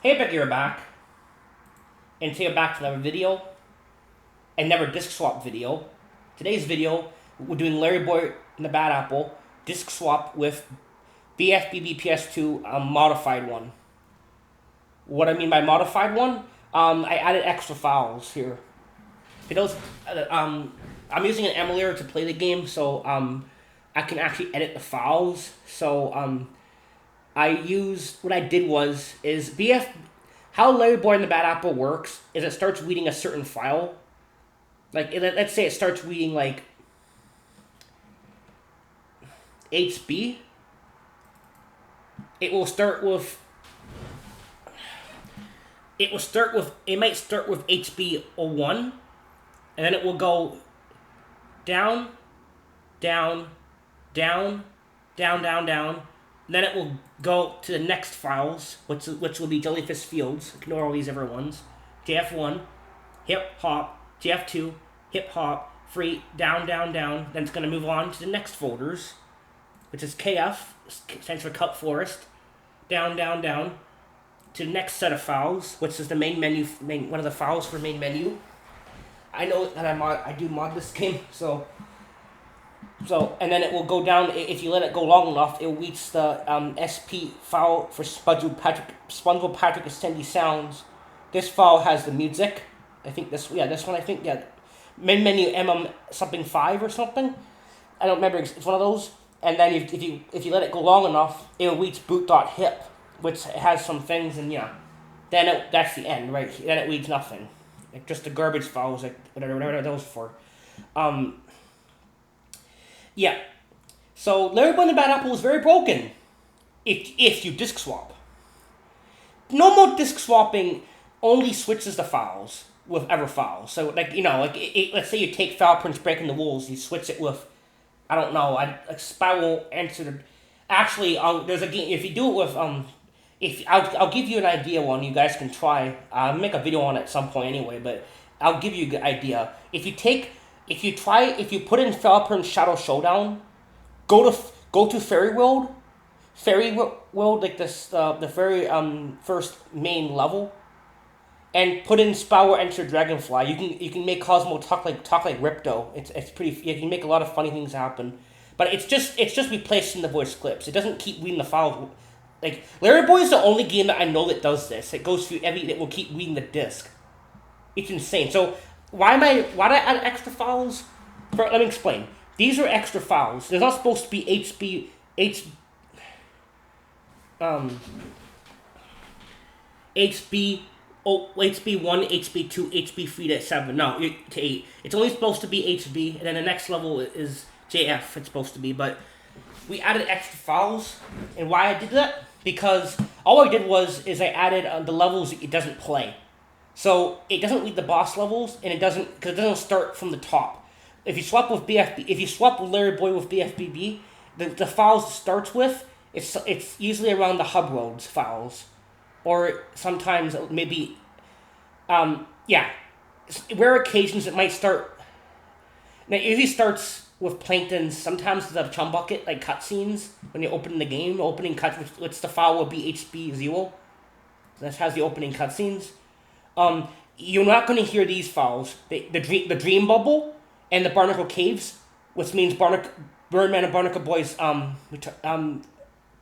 Hey, Becky, you're back. And today we're back to another video. Another disc swap video. Today's video, we're doing Larry Boy and the Bad Apple disc swap with bfbb PS2 modified one. What I mean by modified one, I added extra files here. For those, I'm using an emulator to play the game, so I can actually edit the files. So what I did was how Larry Boy and the Bad Apple works is it starts reading a certain file. Like, let's say it starts reading like HB. It might start with HB01, and then it will go down, down, down, down, down, down. Then it will go to the next files, which will be Jellyfish Fields. Ignore all these other ones. JF1, hip hop, JF2, hip hop, free, down, down, down. Then it's going to move on to the next folders, which is KF, stands for Cut Forest, down, down, down, to the next set of files, which is the main menu, one of the files for main menu. I know that I do mod this game, so and then it will go down. If you let it go long enough, it will reach the SP file for SpongeBob Patrick Extended Sounds. This file has the music. I think this one. I think main menu something 5 or something. I don't remember. It's one of those. And then if you let it go long enough, it will reach boot.hip, which has some things, and then that's the end, right? Then it reads nothing, like just the garbage files, like whatever those for. So Larry Boy and the Bad Apple is very broken if you disk swap. No more disk swapping only switches the files with other files. So let's say you take File Prince Breaking the Rules, you switch it with, I don't know, Spiral Answer. Actually, there's a game, if you do it with, I'll give you an idea one you guys can try. I'll make a video on it at some point anyway, but I'll give you a good idea. If you put in Falloprin's Shadow Showdown, go to Fairy World, like this, the very first main level, and put in Spiral Enter Dragonfly. You can make Cosmo talk like Ripto. It's pretty. You can make a lot of funny things happen, but it's just replacing the voice clips. It doesn't keep reading the files. Like, Larry Boy is the only game that I know that does this. It goes through it will keep reading the disc. It's insane. So why did I add extra files? Let me explain. These are extra files. There's not supposed to be HB1, HB2, HB3 to 7. No, to 8. It's only supposed to be HB, and then the next level is JF. It's supposed to be, but we added extra files, and why I did that? Because all I did is I added the levels it doesn't play. So it doesn't read the boss levels, and it doesn't start from the top. If you swap with Larry Boy with BFBB, the files it starts with, it's usually around the hub roads files, or sometimes maybe, rare occasions it might start. Now it usually starts with Plankton's. Sometimes the Chum Bucket, like cutscenes when you open the game, opening cut, which the file will be HB0. That has the opening cutscenes. You're not going to hear these files. The Dream Bubble and the Barnacle Caves, which means Birdman and Barnacle Boy's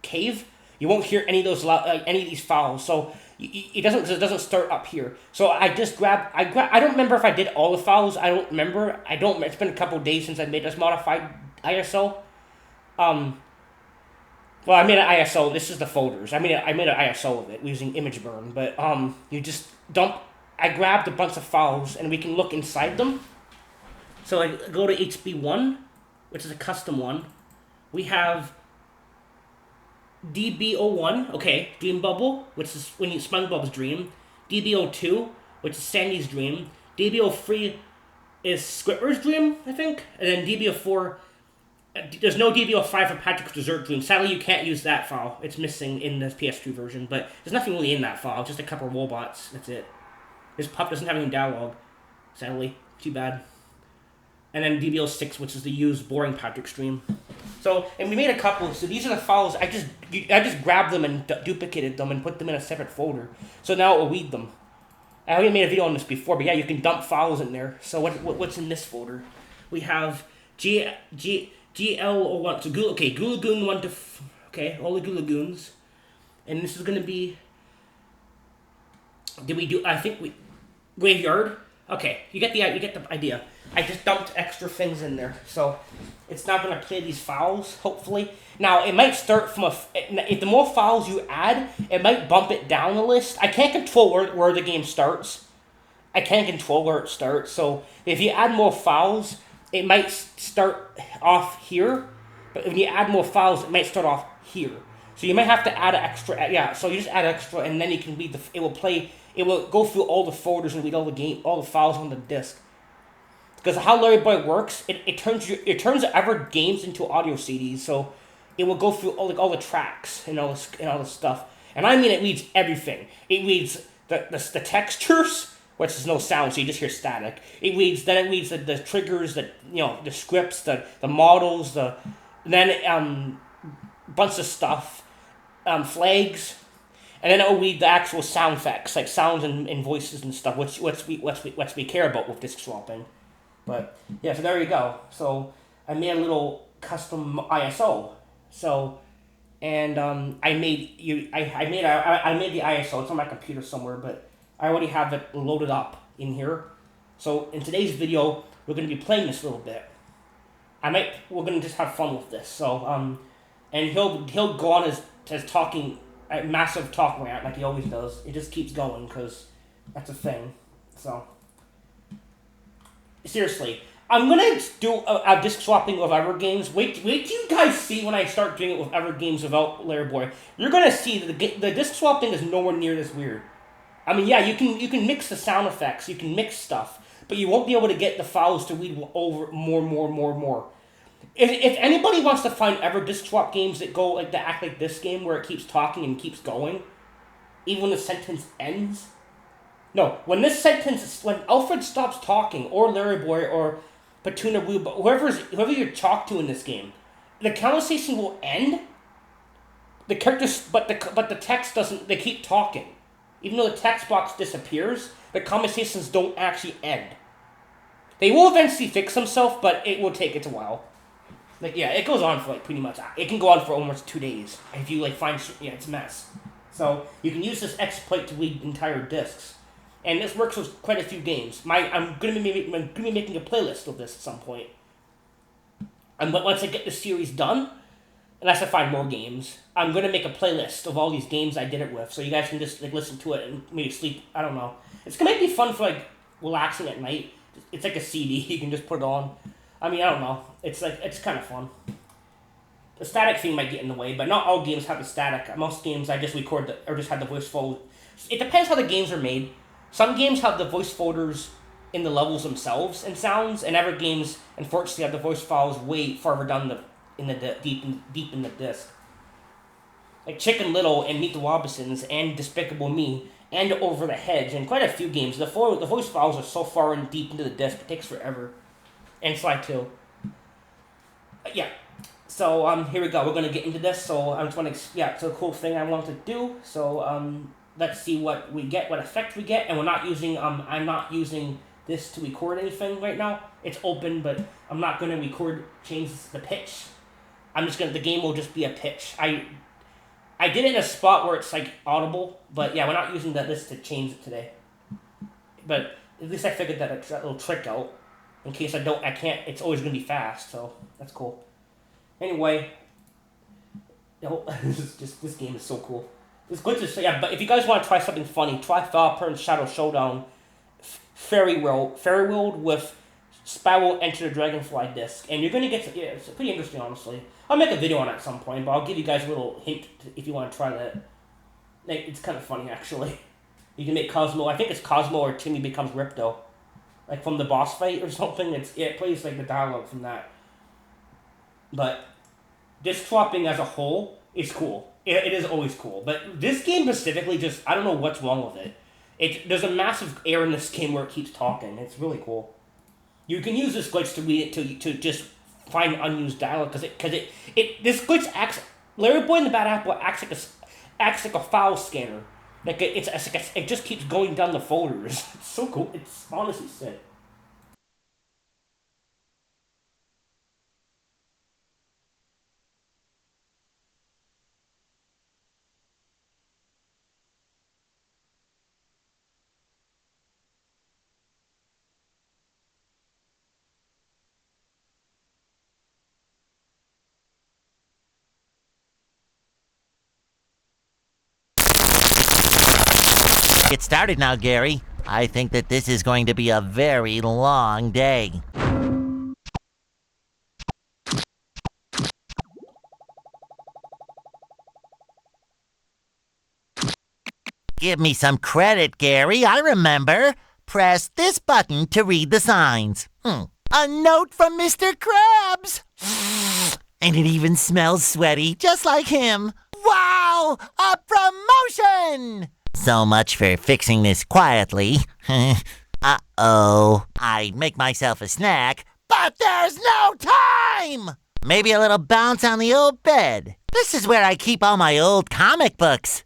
cave. You won't hear any of these files. So it doesn't start up here. So I just I don't remember if I did all the files. I don't remember. It's been a couple of days since I made this modified ISO. Well, I made an ISO. This is the folders. I made an ISO of it using image burn. But you just dump. I grabbed a bunch of files and we can look inside them. So I go to HB1, which is a custom one. We have DB01, okay, Dream Bubble, which is when SpongeBob's dream. DB02, which is Sandy's dream. DB03 is Squidward's dream, I think. And then DB04, there's no DB05 for Patrick's dessert dream. Sadly, you can't use that file. It's missing in the PS2 version, but there's nothing really in that file. Just a couple of robots. That's it. This pup doesn't have any dialogue. Sadly, too bad. And then DB06, which is the used boring Patrick's dream. So, and we made a couple. So these are the files. I just grabbed them and duplicated them and put them in a separate folder. So now it will read them. I already made a video on this before, but yeah, you can dump files in there. So what's in this folder? We have GL01. So Goo Lagoon 1 to all the Goo Lagoons, and this is gonna be. Did we do? I think we graveyard. Okay, you get the idea. I just dumped extra things in there, so it's not gonna play these files. Hopefully, now it might start from if the more files you add, it might bump it down the list. I can't control where the game starts. I can't control where it starts. So if you add more files, it might start off here. But if you add more files, it might start off here. So you might have to add extra. Yeah. So you just add extra, and then you can read It will play. It will go through all the folders and read all the files on the disk. Because how Larry Boy works, it turns ever games into audio CDs. So it will go through all the tracks and all this stuff. And I mean, it reads everything. It reads the textures, which is no sound, so you just hear static. It reads the triggers, the scripts, the models, bunch of stuff, flags, and then it will read the actual sound effects, like sounds and voices and stuff, which we care about with disc swapping. But yeah, so there you go. So I made a little custom ISO. So, and I made the ISO. It's on my computer somewhere, but I already have it loaded up in here. So in today's video, we're gonna be playing this a little bit. We're gonna just have fun with this. So and he'll go on his talking, massive talk rant like he always does. It just keeps going because that's a thing. So. Seriously, I'm gonna do a disc swapping of Ever games. Wait till you guys see when I start doing it with Ever games without Larry Boy. You're gonna see that the disc swapping is nowhere near this weird. I mean, yeah, you can mix the sound effects, you can mix stuff, but you won't be able to get the files to read over more. If anybody wants to find Ever disc swap games that act like this game where it keeps talking and keeps going, even when the sentence ends. No, when Alfred stops talking, or Larry Boy, or Petuna Blue, whoever you talk to in this game, the conversation will end. The characters, but the text doesn't. They keep talking, even though the text box disappears. The conversations don't actually end. They will eventually fix themselves, but it will take a while. It goes on for pretty much. It can go on for almost 2 days if you find. Yeah, it's a mess. So you can use this exploit to read entire discs. And this works with quite a few games. I'm gonna be making a playlist of this at some point. And once I get the series done, unless I find more games, I'm gonna make a playlist of all these games I did it with, so you guys can just listen to it and maybe sleep. I don't know. It's gonna be fun for relaxing at night. It's like a CD. You can just put it on. I mean, I don't know. It's kind of fun. The static thing might get in the way, but not all games have the static. Most games I just record or just have the voice folder. It depends how the games are made. Some games have the voice folders in the levels themselves and sounds, and other games, unfortunately, have the voice files way farther down deep in the disc. Like Chicken Little and Meet the Robinsons and Despicable Me and Over the Hedge and quite a few games. The voice files are so far and deep into the disc, it takes forever. And Sly 2. Yeah. So here we go. We're gonna get into this. So I just want to it's a cool thing I want to do. So let's see what we get, what effect we get, and we're not using I'm not using this to record anything right now. It's open, but I'm not gonna change the pitch. The game will just be a pitch. I did it in a spot where it's audible, but yeah, we're not using this to change it today. But at least I figured that little trick out. In case I can't, it's always gonna be fast, so that's cool. Anyway, this game is so cool. This glitch is but if you guys want to try something funny, try Valper and Shadow Showdown Fairy World with Spiral Enter the Dragonfly disc, and you're gonna get it's pretty interesting, honestly. I'll make a video on it at some point, but I'll give you guys a little hint if you want to try that. It's kind of funny, actually. You can make Cosmo. I think it's Cosmo or Timmy becomes Ripto, from the boss fight or something. It plays the dialogue from that. But disc swapping as a whole is cool. It is always cool, but this game specifically, I don't know what's wrong with it. There's a massive error in this game where it keeps talking. It's really cool. You can use this glitch to read it to just find unused dialogue because this glitch acts. Larry Boy and the Bad Apple acts like a file scanner. Like it just keeps going down the folders. It's so cool. It's honestly sick. Get started now, Gary. I think that this is going to be a very long day. Give me some credit, Gary. I remember. Press this button to read the signs. A note from Mr. Krabs. And it even smells sweaty, just like him. Wow! A promotion! So much for fixing this quietly. Uh-oh. I'd make myself a snack, but there's no time! Maybe a little bounce on the old bed. This is where I keep all my old comic books.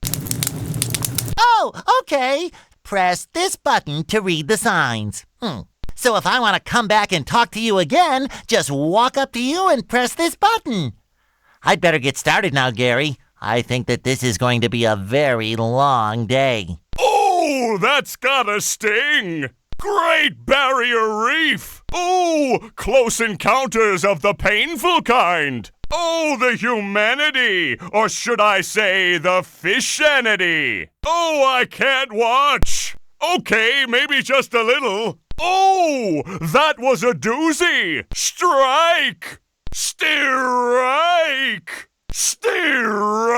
Oh, okay. Press this button to read the signs. So if I want to come back and talk to you again, just walk up to you and press this button. I'd better get started now, Gary. I think that this is going to be a very long day. Oh, that's gotta sting! Great Barrier Reef! Oh, close encounters of the painful kind! Oh, the humanity! Or should I say, the fishanity! Oh, I can't watch! Okay, maybe just a little. Oh, that was a doozy! Strike! Strike! Strike!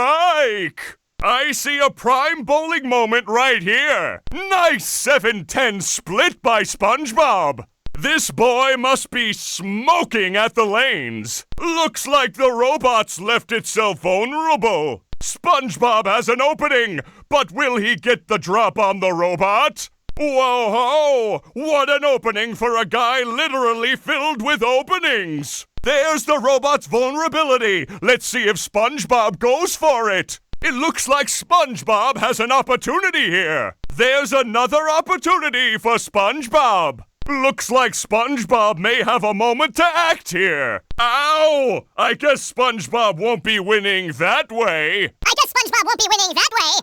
I see a prime bowling moment right here. Nice 7-10 split by SpongeBob. This boy must be smoking at the lanes. Looks like the robots left itself vulnerable. SpongeBob has an opening, but will he get the drop on the robot? Whoa-ho! What an opening for a guy literally filled with openings! There's the robot's vulnerability. Let's see if SpongeBob goes for it. It looks like SpongeBob has an opportunity here. There's another opportunity for SpongeBob. Looks like SpongeBob may have a moment to act here. Ow! I guess SpongeBob won't be winning that way.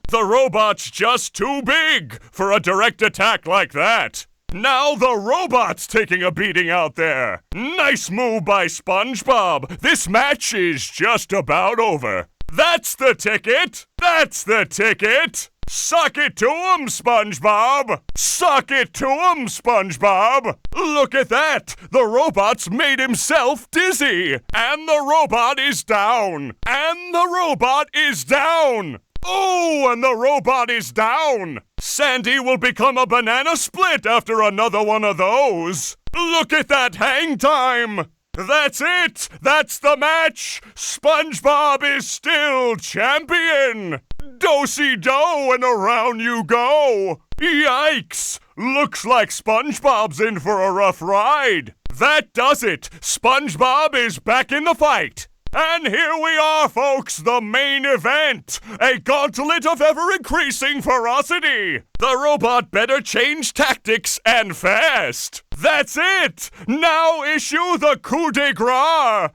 The robot's just too big for a direct attack like that. Now the robot's taking a beating out there. Nice move by SpongeBob. This match is just about over. That's the ticket. That's the ticket. Suck it to him, SpongeBob! Suck it to him, SpongeBob! Look at that! The robot's made himself dizzy! And the robot is down! And the robot is down! Oh, and the robot is down! Sandy will become a banana split after another one of those! Look at that hang time! That's it! That's the match! SpongeBob is still champion! Do-si-do and around you go! Yikes! Looks like SpongeBob's in for a rough ride! That does it! SpongeBob is back in the fight! And here we are, folks, the main event! A gauntlet of ever-increasing ferocity! The robot better change tactics and fast! That's it! Now issue the coup de grace!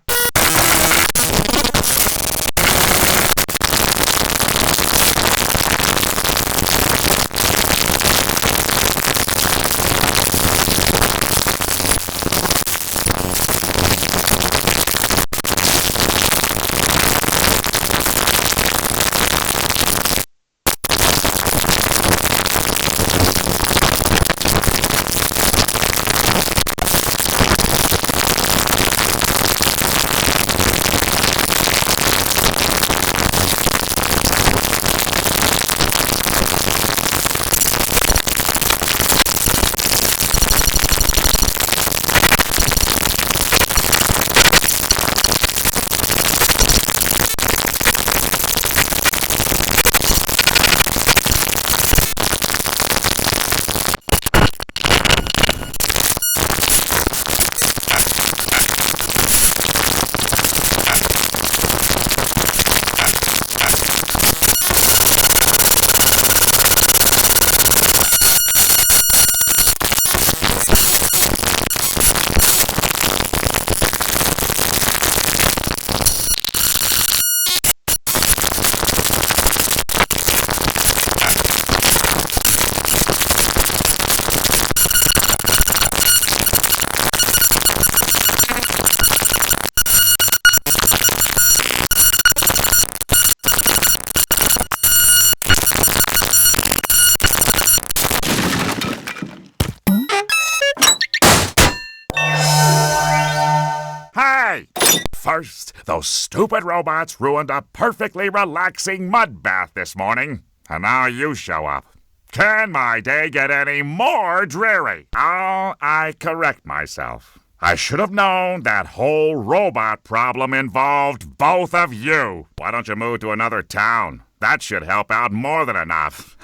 worst. Those stupid robots ruined a perfectly relaxing mud bath this morning. And now you show up. Can my day get any more dreary? Oh, I correct myself. I should have known that whole robot problem involved both of you. Why don't you move to another town? That should help out more than enough.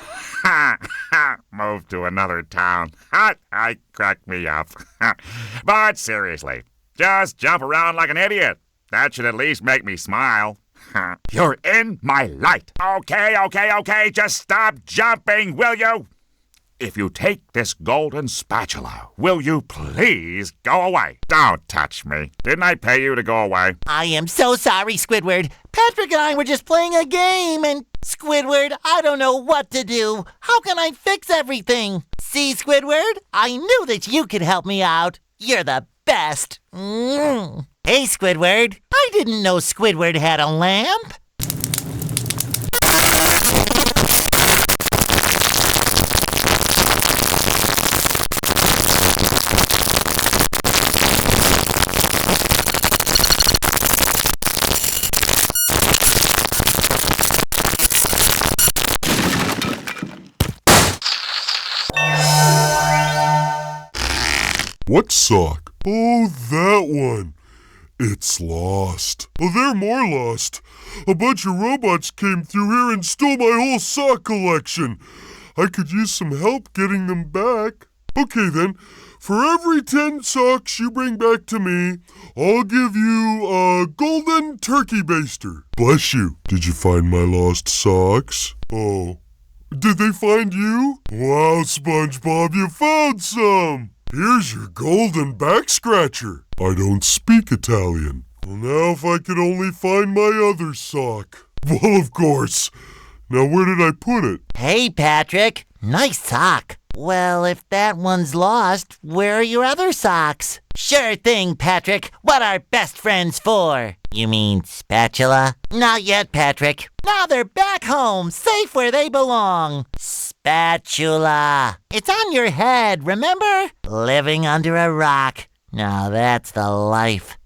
Move to another town. I crack me up. But seriously, just jump around like an idiot. That should at least make me smile. You're in my light. Okay, just stop jumping, will you? If you take this golden spatula, will you please go away? Don't touch me. Didn't I pay you to go away? I am so sorry, Squidward. Patrick and I were just playing a game, and Squidward, I don't know what to do. How can I fix everything? See, Squidward, I knew that you could help me out. You're the best. Hey, Squidward. I didn't know Squidward had a lamp. What sock? Oh, that one. It's lost. Oh, they're more lost. A bunch of robots came through here and stole my whole sock collection. I could use some help getting them back. Okay then, for every 10 socks you bring back to me, I'll give you a golden turkey baster. Bless you. Did you find my lost socks? Oh. Did they find you? Wow, SpongeBob, you found some. Here's your golden back scratcher. I don't speak Italian. Well, now if I could only find my other sock. Well, of course. Now where did I put it? Hey, Patrick. Nice sock. Well, if that one's lost, where are your other socks? Sure thing, Patrick. What are best friends for? You mean spatula? Not yet, Patrick. Now they're back home, safe where they belong. Spatula. It's on your head, remember? Living under a rock. Now that's the life.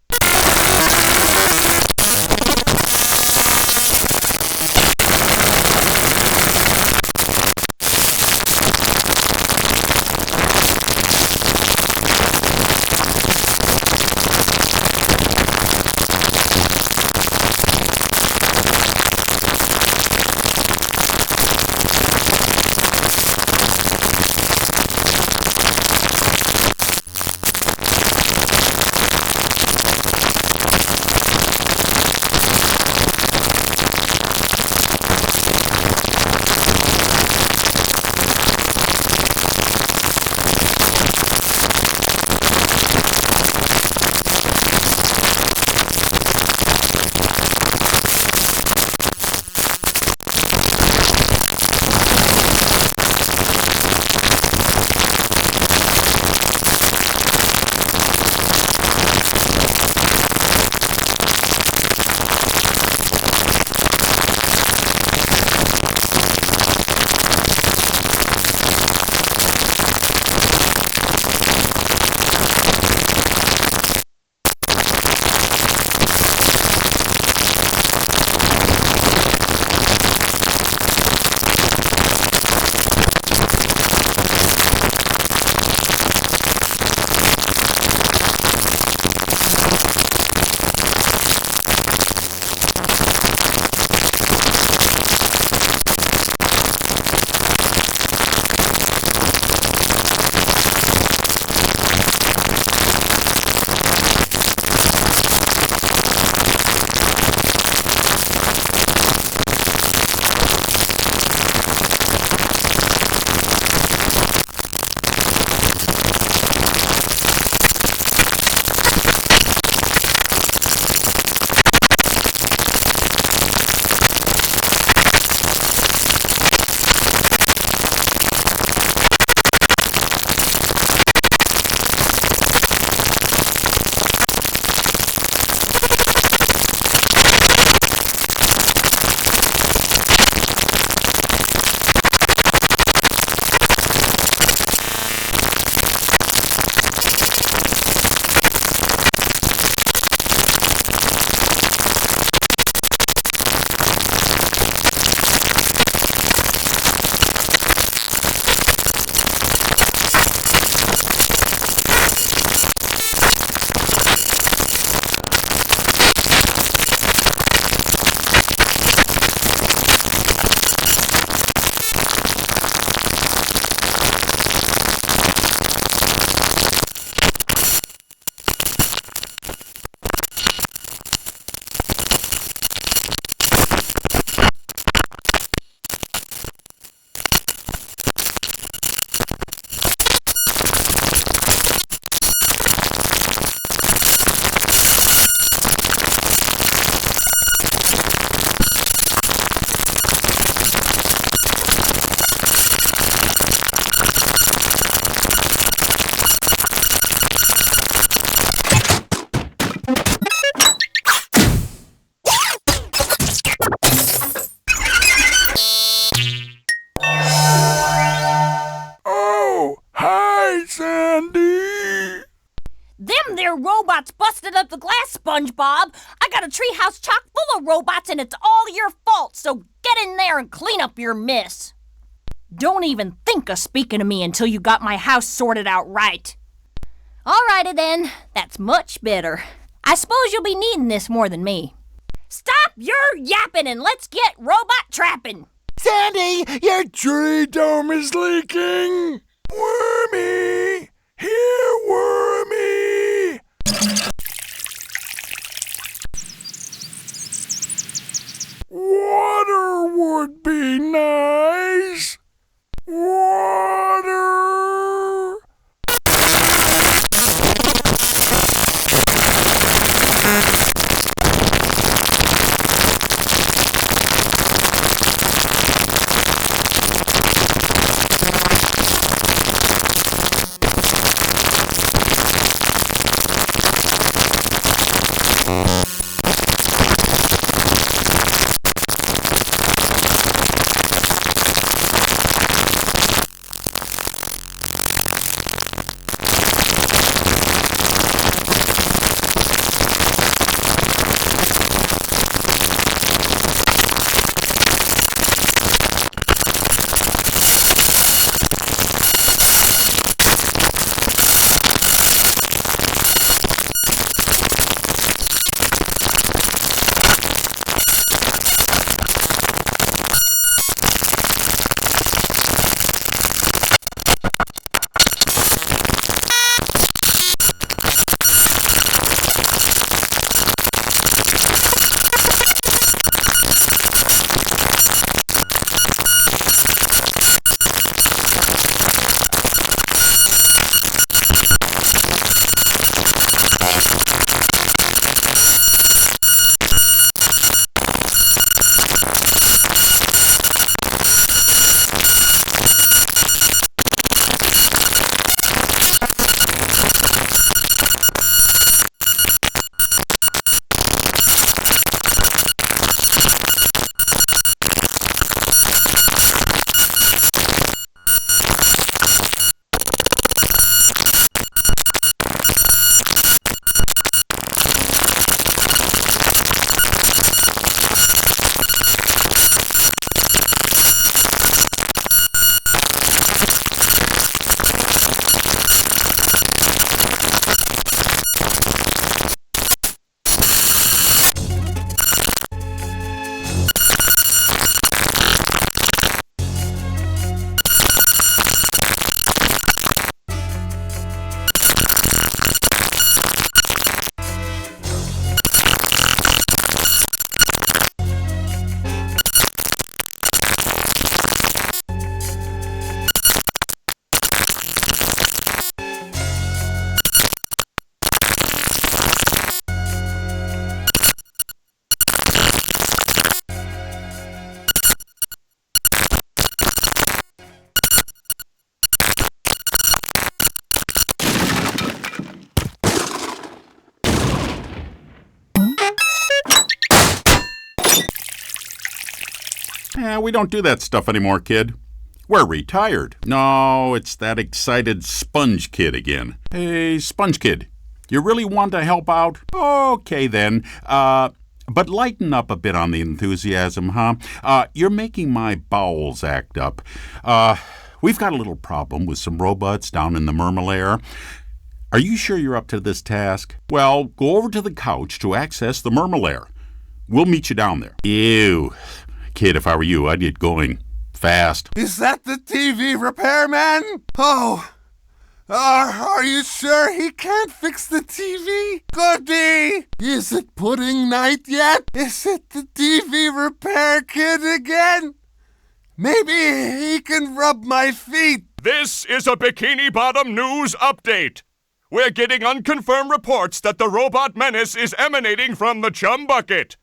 your robots busted up the glass, SpongeBob. I got a treehouse chock full of robots and it's all your fault, so get in there and clean up your mess. Don't even think of speaking to me until you got my house sorted out right. Alrighty then, that's much better. I suppose you'll be needing this more than me. Stop your yapping and let's get robot trapping. Sandy, your tree dome is leaking. Wormy! Here, Wormy! Water would be nice. Water! We don't do that stuff anymore, kid. We're retired. No, it's that excited Sponge Kid again. Hey, Sponge Kid, you really want to help out? Okay, then. But lighten up a bit on the enthusiasm, huh? You're making my bowels act up. We've got a little problem with some robots down in the Mermalair. Are you sure you're up to this task? Well, go over to the couch to access the Mermalair. We'll meet you down there. Ew. Kid, if I were you, I'd get going. Fast. Is that the TV repairman? Oh, are you sure he can't fix the TV? Goody! Is it pudding night yet? Is it the TV repair kid again? Maybe he can rub my feet. This is a Bikini Bottom news update. We're getting unconfirmed reports that the robot menace is emanating from the chum bucket.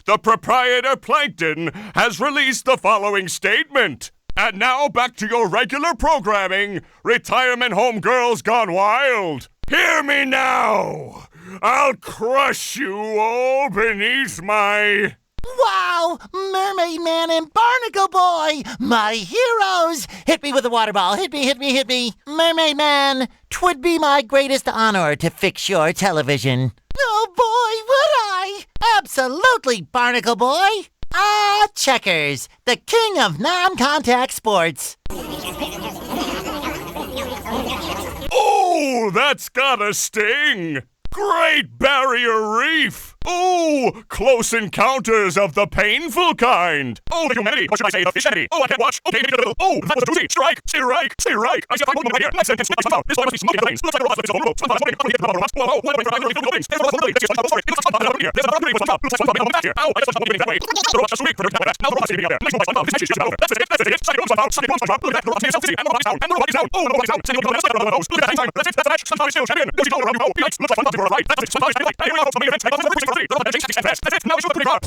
The proprietor, Plankton, has released the following statement. And now back to your regular programming, Retirement Home Girls Gone Wild. Hear me now! I'll crush you all beneath my... Wow! Mermaid Man and Barnacle Boy! My heroes! Hit me with a water ball. Hit me, hit me, hit me. Mermaid Man, would be my greatest honor to fix your television. Oh boy, would I! Absolutely, Barnacle Boy! Ah, Checkers, the king of non-contact sports. Oh, that's gotta sting! Great Barrier Reef! Oh, close encounters of the painful kind! Oh, the humanity! Or should I say the fishanity? Oh, I can't watch! Okay, oh, that was a doozy! Strike! Strike! Strike! I see a fine right here! Nice sentence! This boy must be smoking the lanes! Looks like a robot, but it's a homo! Someone's smoking! Whoa, whoa, wait, I'm going things! There's a robot, it's just sorry! It looks like SpongeBob here! There's a robot, it's SpongeBob! Looks like SpongeBob back here! Ow, I just SpongeBob getting that way! The robot's just so weak for that! Now the robot's getting out there! Nice one, SpongeBob! This is just over! That's it! That's it! Suck it on, SpongeBob! Suck it on, SpongeBob! Look at that! The robot's getting and the robot is down! And the robot is down! Oh, the robot is down! Send it over the nose! Look at that! Hang time! That's it! That's the match! SpongeBob is still champion! There's his all around you! Oh, nice! Looks like SpongeBob's right! That's it! SpongeBob is right! Hey, here we are! For main event! Make all the quick for 3! The robot is that's it! Now we show the pretty car!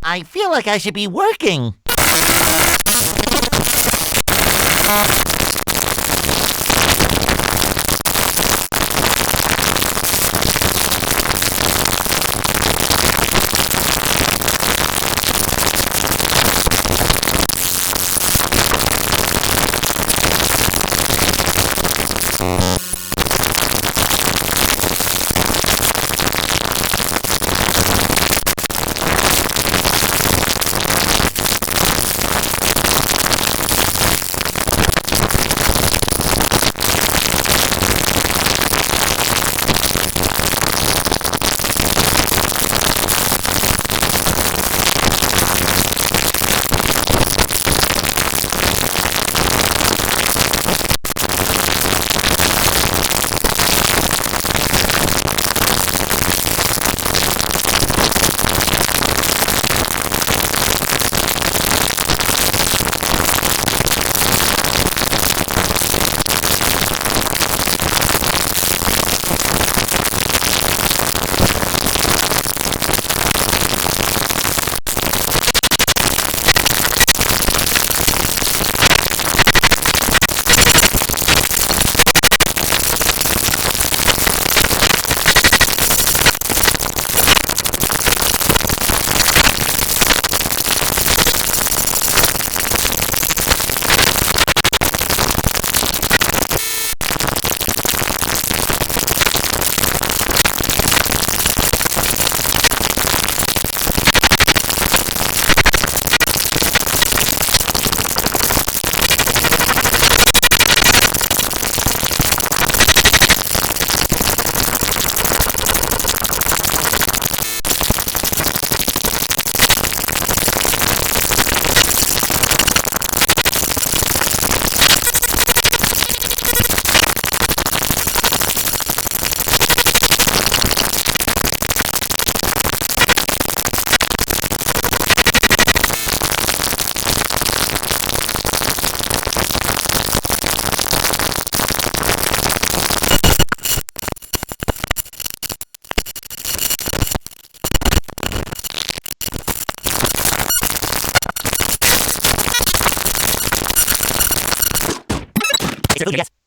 I feel like I should be working.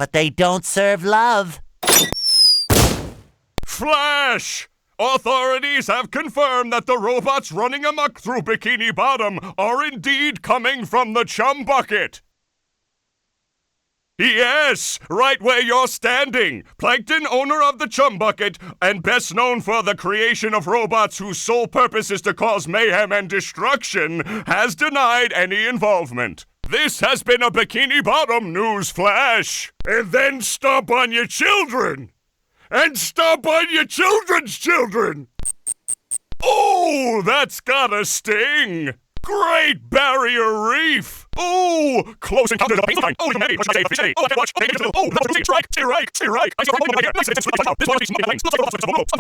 But they don't serve love. Flash! Authorities have confirmed that the robots running amok through Bikini Bottom are indeed coming from the chum bucket. Yes, right where you're standing. Plankton, owner of the chum bucket, and best known for the creation of robots whose sole purpose is to cause mayhem and destruction, has denied any involvement. This has been a Bikini Bottom news flash. And then stomp on your children. And stomp on your children's children. Oh, that's gotta sting. Great Barrier Reef! Oh, close encounters of painful time. Oh, humanity, what should I say? Oh, I can't watch. Oh, that's a strike. Strike. I see right here. Nice. This one is smoking lines. Looks like a lot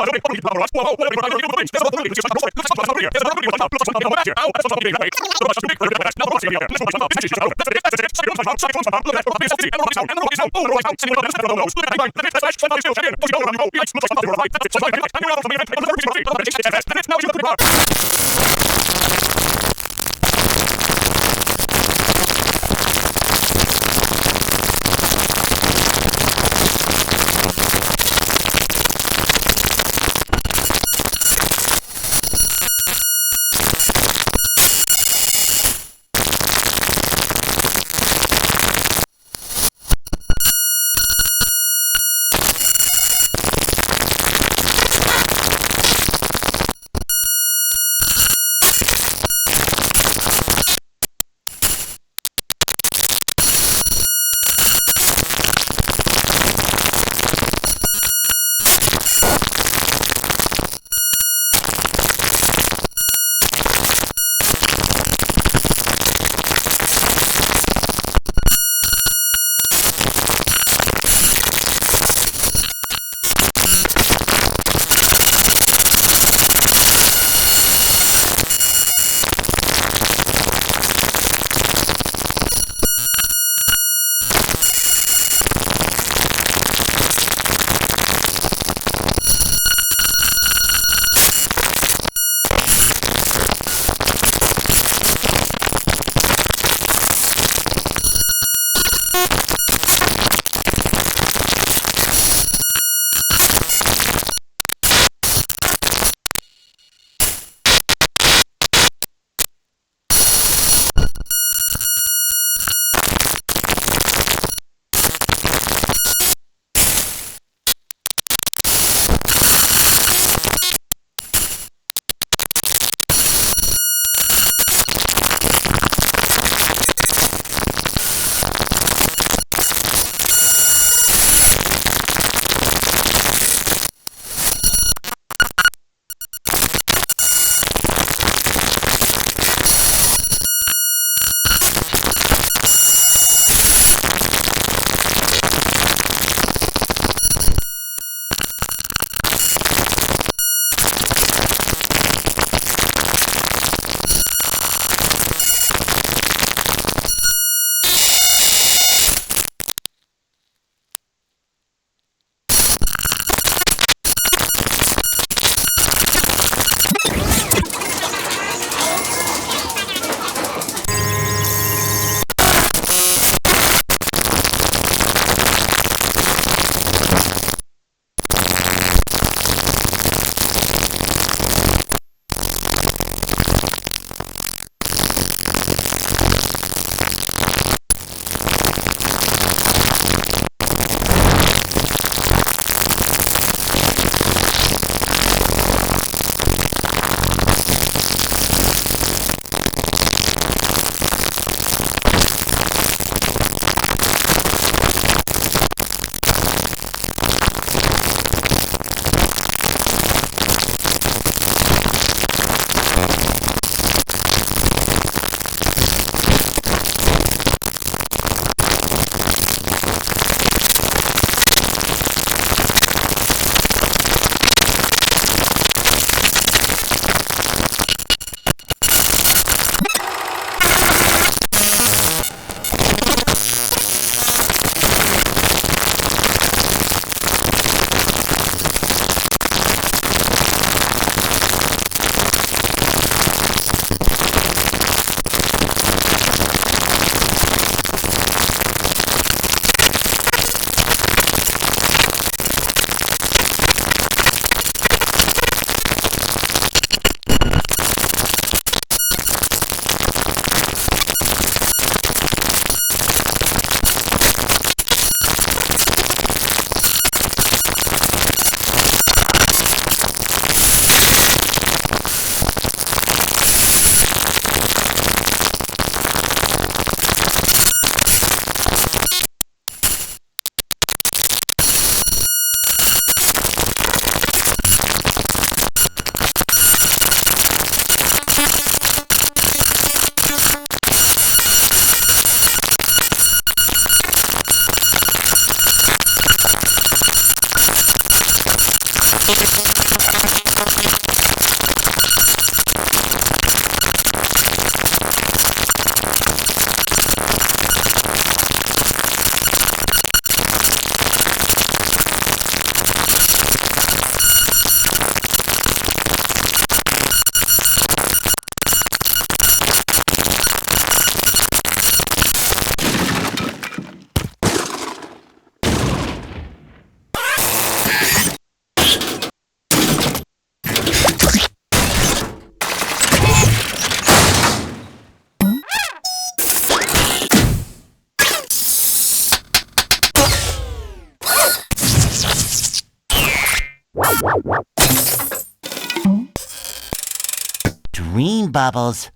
dream bubbles.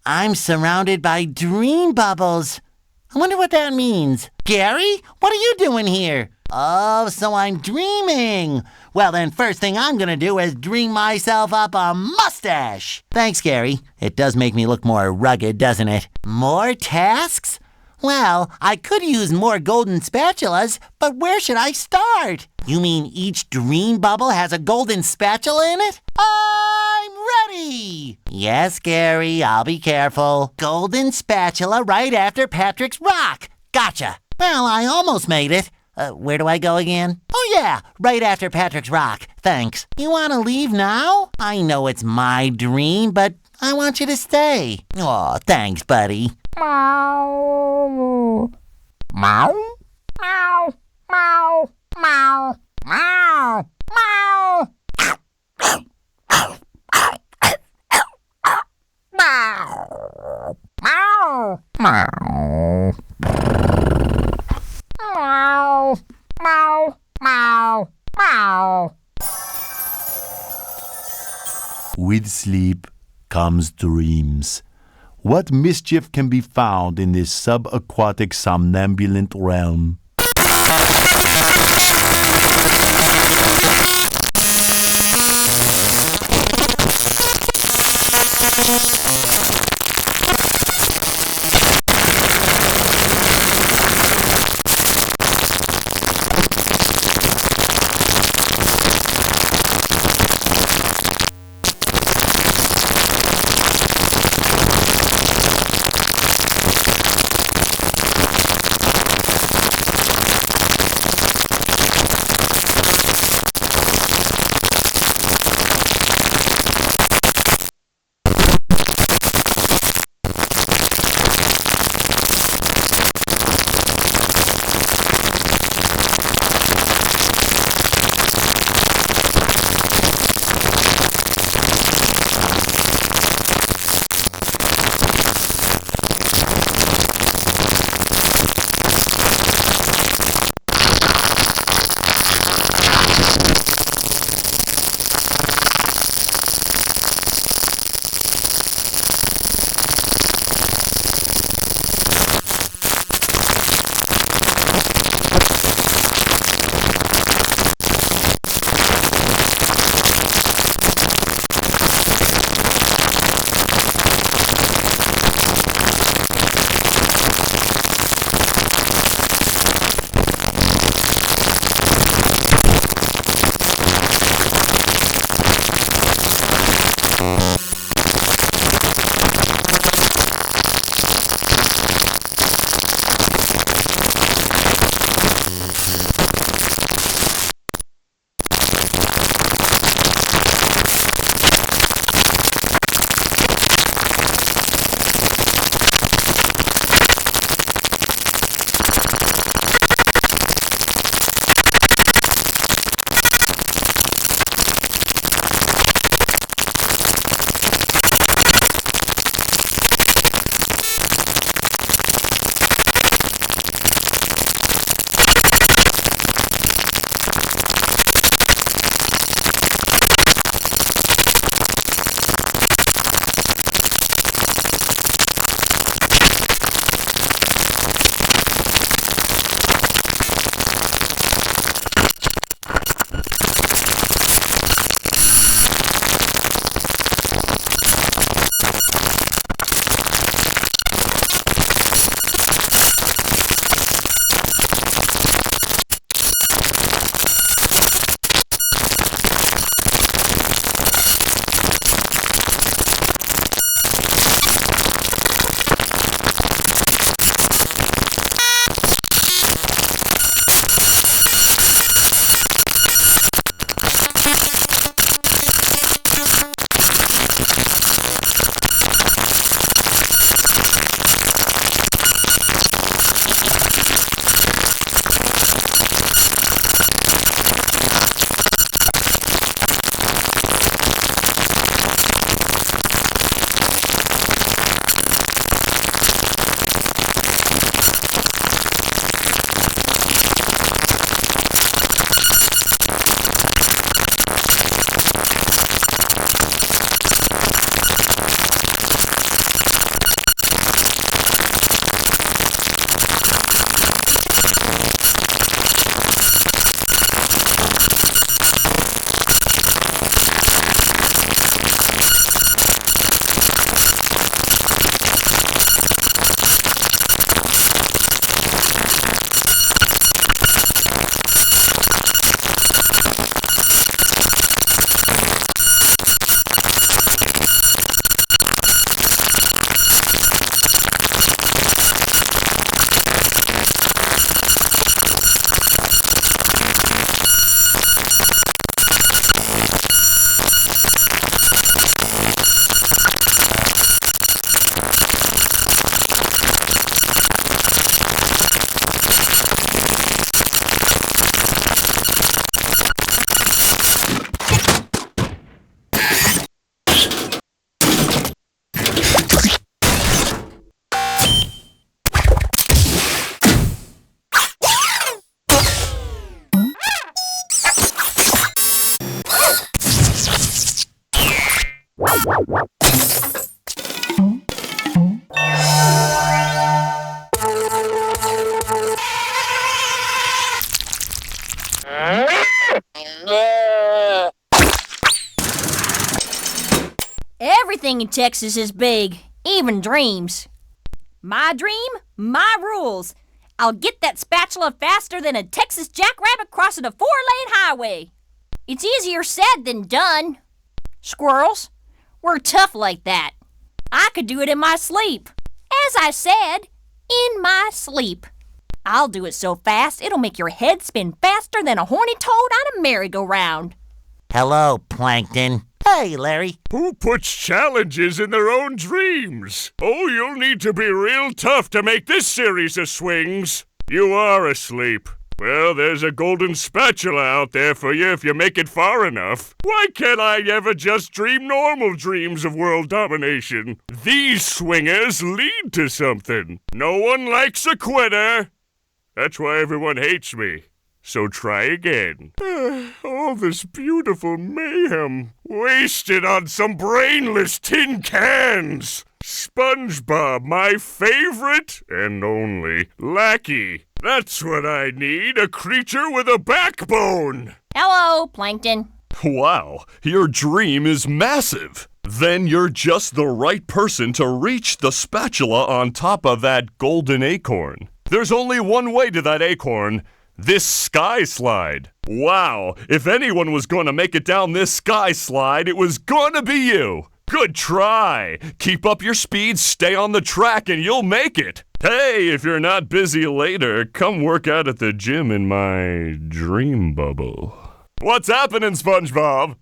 I'm surrounded by dream bubbles. I wonder what that means. Gary, what are you doing here? Oh, so I'm dreaming. Well, then first thing I'm gonna do is dream myself up a mustache. Thanks, Gary. It does make me look more rugged, doesn't it? More tasks? Well, I could use more golden spatulas, but where should I start? You mean each dream bubble has a golden spatula in it? I'm ready! Yes, Gary, I'll be careful. Golden spatula right after Patrick's rock. Gotcha. Well, I almost made it. Where do I go again? Oh yeah, right after Patrick's rock. Thanks. You want to leave now? I know it's my dream, but I want you to stay. Aw, thanks, buddy. Meow. Meow. Meow. Meow. Meow. Meow. Meow. Meow. Meow. Meow. Meow. Meow. Meow. Meow. With sleep comes dreams. What mischief can be found in this subaquatic somnambulant realm? Everything in Texas is big, even dreams. My dream, my rules. I'll get that spatula faster than a Texas jackrabbit crossing a 4-lane highway. It's easier said than done. Squirrels, we're tough like that. I could do it in my sleep. As I said, in my sleep. I'll do it so fast it'll make your head spin faster than a horny toad on a merry-go-round. Hello, Plankton. Hey, Larry. Who puts challenges in their own dreams? Oh, you'll need to be real tough to make this series of swings. You are asleep. Well, there's a golden spatula out there for you if you make it far enough. Why can't I ever just dream normal dreams of world domination? These swingers lead to something. No one likes a quitter. That's why everyone hates me. So try again. All this beautiful mayhem wasted on some brainless tin cans. SpongeBob, my favorite and only lackey. That's what I need, a creature with a backbone. Hello, Plankton. Wow, your dream is massive. Then you're just the right person to reach the spatula on top of that golden acorn. There's only one way to that acorn. This sky slide. Wow, if anyone was going to make it down this sky slide, it was going to be you. Good try. Keep up your speed, stay on the track, and you'll make it. Hey, if you're not busy later, come work out at the gym in my dream bubble. What's happening, SpongeBob?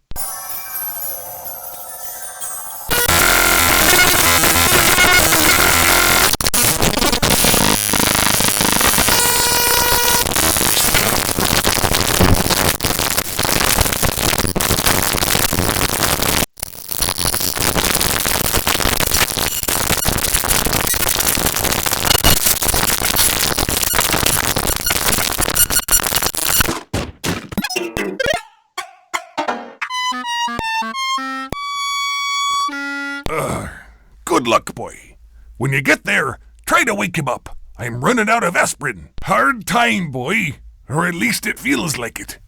Good luck, boy. When you get there, try to wake him up. I'm running out of aspirin. Hard time, boy. Or at least it feels like it.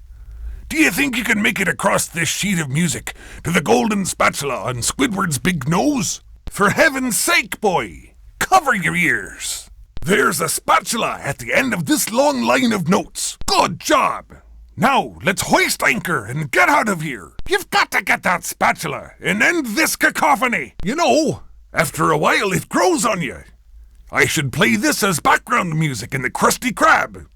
Do you think you can make it across this sheet of music to the golden spatula on Squidward's big nose? For heaven's sake, boy, cover your ears. There's a spatula at the end of this long line of notes. Good job. Now, let's hoist anchor and get out of here. You've got to get that spatula and end this cacophony. You know, after a while it grows on you. I should play this as background music in the Krusty Krab.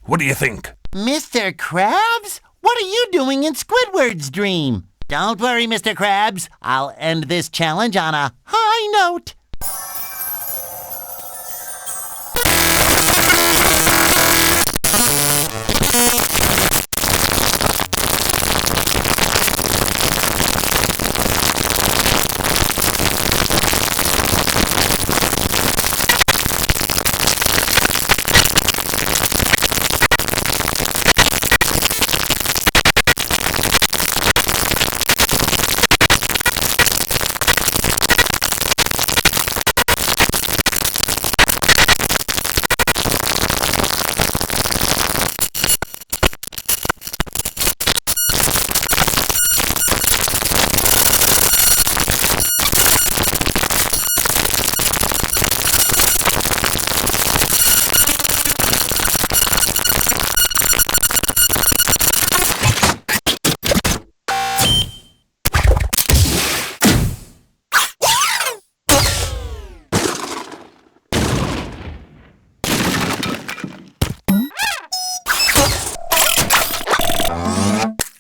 What do you think? Mr. Krabs? What are you doing in Squidward's dream? Don't worry, Mr. Krabs. I'll end this challenge on a high note.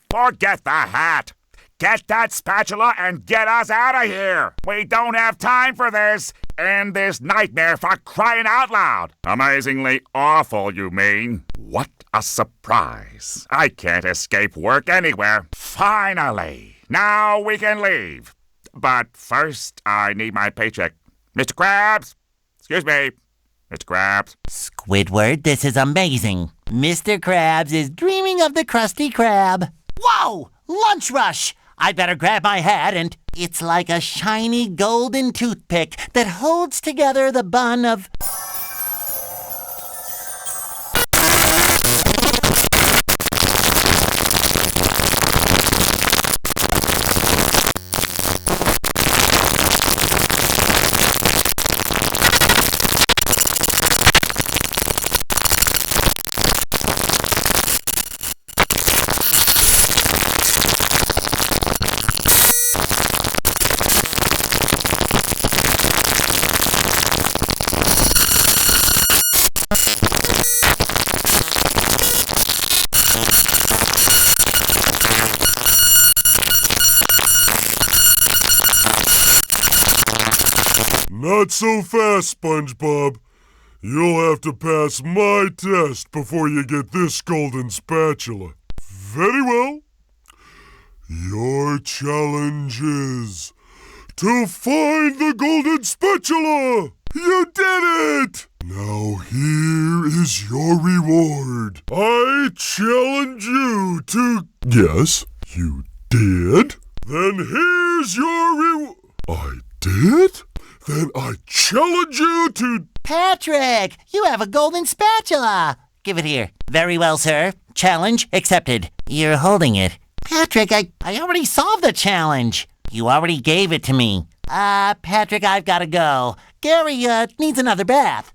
Forget the hat. Get that spatula and get us out of here. We don't have time for this. End this nightmare, for crying out loud. Amazingly awful, you mean? What a surprise. I can't escape work anywhere. Finally. Now we can leave. But first, I need my paycheck. Mr. Krabs? Excuse me. Mr. Krabs? Squidward, this is amazing. Mr. Krabs is dreaming of the Krusty Krab. Whoa! Lunch rush! I'd better grab my hat and... It's like a shiny golden toothpick that holds together the bun of... Not so fast, SpongeBob. You'll have to pass my test before you get this golden spatula. Very well. Your challenge is to find the golden spatula! You did it! Now here is your reward. I challenge you to... Yes, you did? Then here's your reward. I did? Then I challenge you to... Patrick, you have a golden spatula. Give it here. Very well, sir. Challenge accepted. You're holding it. Patrick, I already solved the challenge. You already gave it to me. Patrick, I've got to go. Gary, needs another bath.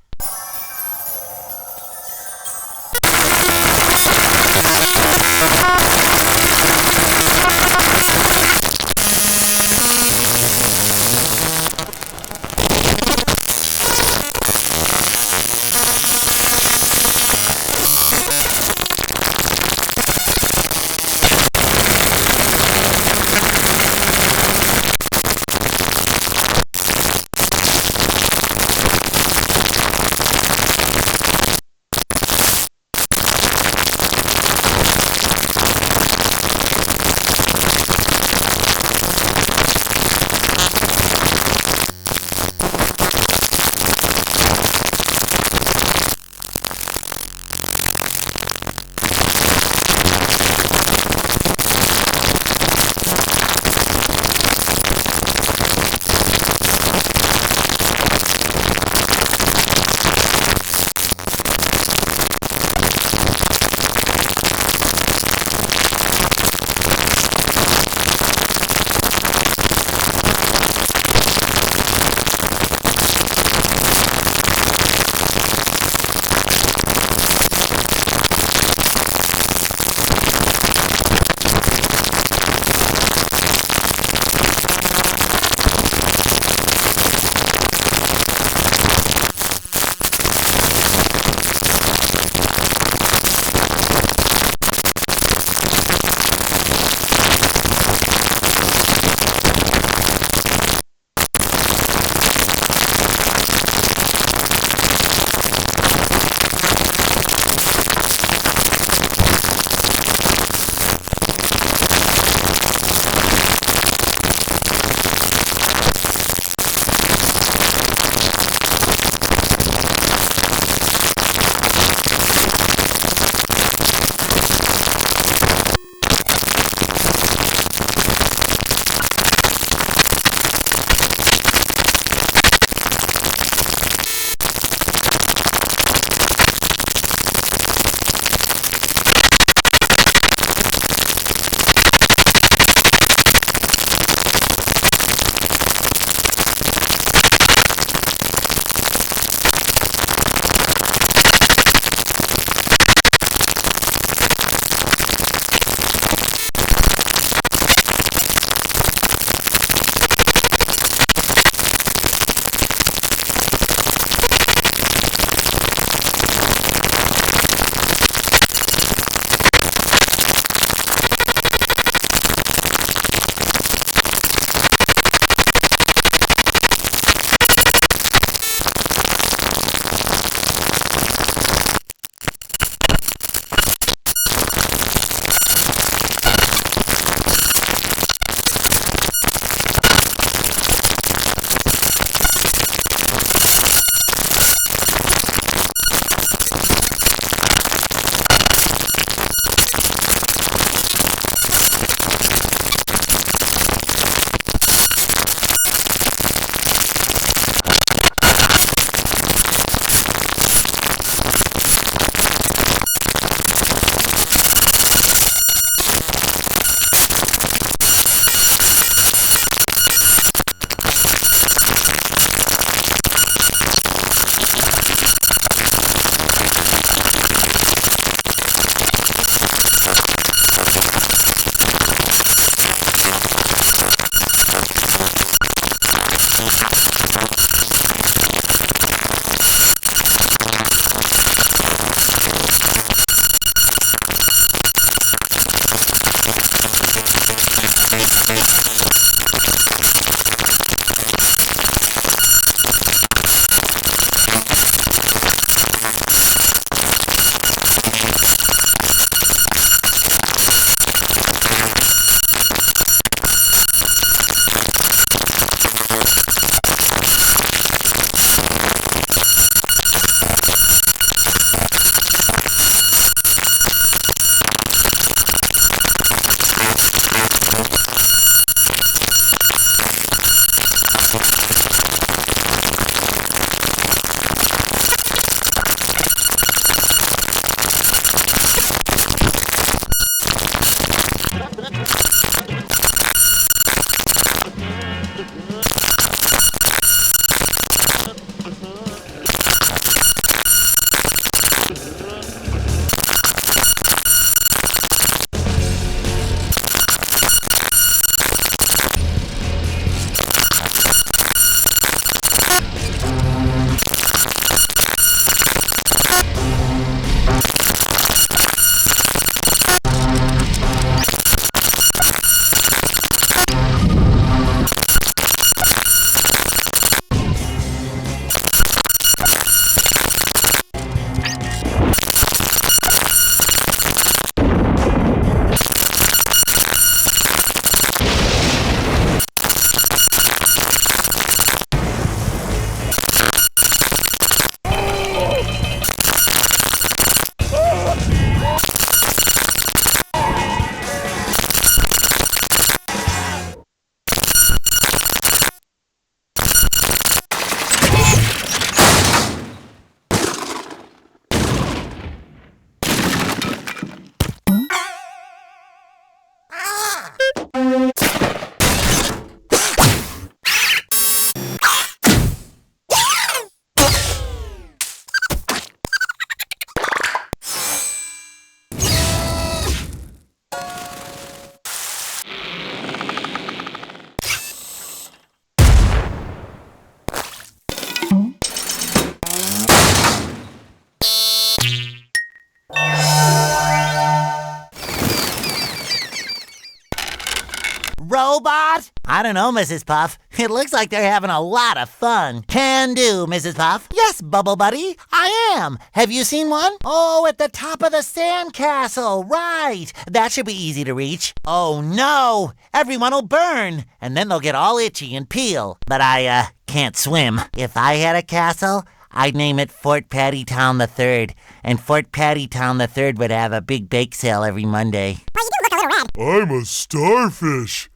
Robot? I don't know, Mrs. Puff. It looks like they're having a lot of fun. Can do, Mrs. Puff. Yes, Bubble Buddy, I am. Have you seen one? Oh, at the top of the sandcastle, right. That should be easy to reach. Oh, no. Everyone will burn, and then they'll get all itchy and peel. But I, can't swim. If I had a castle, I'd name it Fort Pattytown III, and Fort Pattytown III would have a big bake sale every Monday. Well, you do look a little red. I'm a starfish.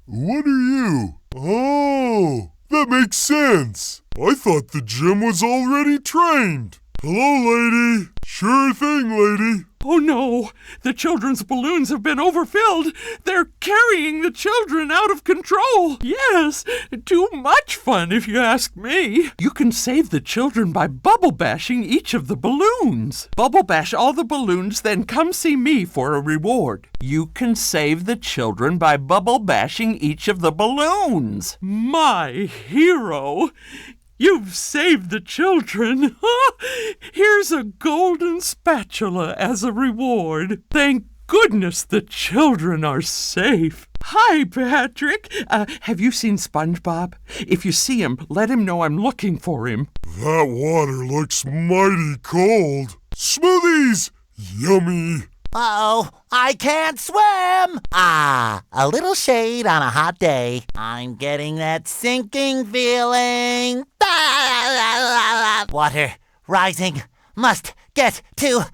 What are you? Oh, that makes sense. I thought the gym was already trained. Hello, lady. Sure thing, lady. Oh no, the children's balloons have been overfilled. They're carrying the children out of control. Yes, too much fun if you ask me. You can save the children by bubble bashing each of the balloons. Bubble bash all the balloons, then come see me for a reward. You can save the children by bubble bashing each of the balloons. My hero. You've saved the children. Here's a golden spatula as a reward. Thank goodness the children are safe. Hi, Patrick. Have you seen SpongeBob? If you see him, let him know I'm looking for him. That water looks mighty cold. Smoothies! Yummy! Uh-oh, I can't swim! Ah, a little shade on a hot day. I'm getting that sinking feeling. Water rising. Must get to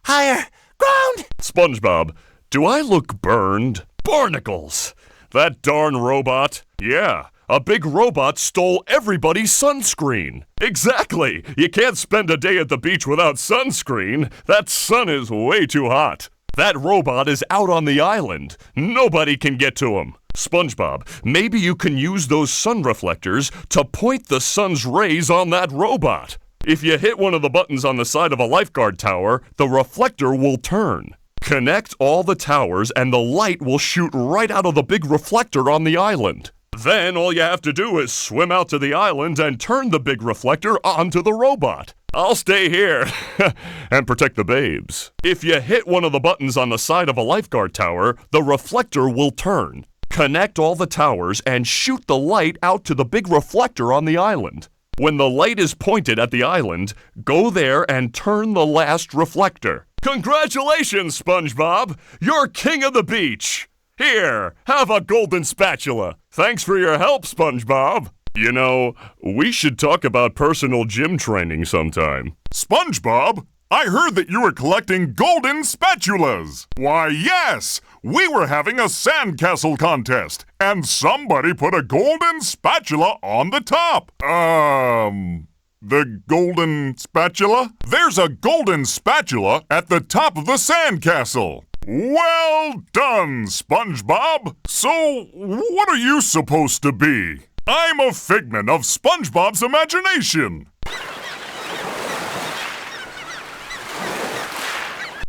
higher ground. SpongeBob, do I look burned? Barnacles! That darn robot. Yeah, a big robot stole everybody's sunscreen. Exactly! You can't spend a day at the beach without sunscreen. That sun is way too hot. That robot is out on the island. Nobody can get to him. SpongeBob, maybe you can use those sun reflectors to point the sun's rays on that robot. If you hit one of the buttons on the side of a lifeguard tower, the reflector will turn. Connect all the towers and the light will shoot right out of the big reflector on the island. Then all you have to do is swim out to the island and turn the big reflector onto the robot. I'll stay here and protect the babes. If you hit one of the buttons on the side of a lifeguard tower, the reflector will turn. Connect all the towers and shoot the light out to the big reflector on the island. When the light is pointed at the island, go there and turn the last reflector. Congratulations, SpongeBob! You're king of the beach! Here, have a golden spatula. Thanks for your help, SpongeBob. You know, we should talk about personal gym training sometime. SpongeBob, I heard that you were collecting golden spatulas. Why, yes, we were having a sandcastle contest, and somebody put a golden spatula on the top. The golden spatula? There's a golden spatula at the top of the sandcastle. Well done, SpongeBob. So, what are you supposed to be? I'm a figment of SpongeBob's imagination.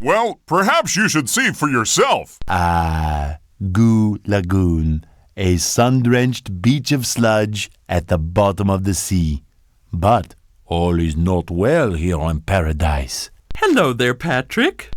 Well, perhaps you should see for yourself. Goo Lagoon, a sun-drenched beach of sludge at the bottom of the sea. But all is not well here in paradise. Hello there, Patrick.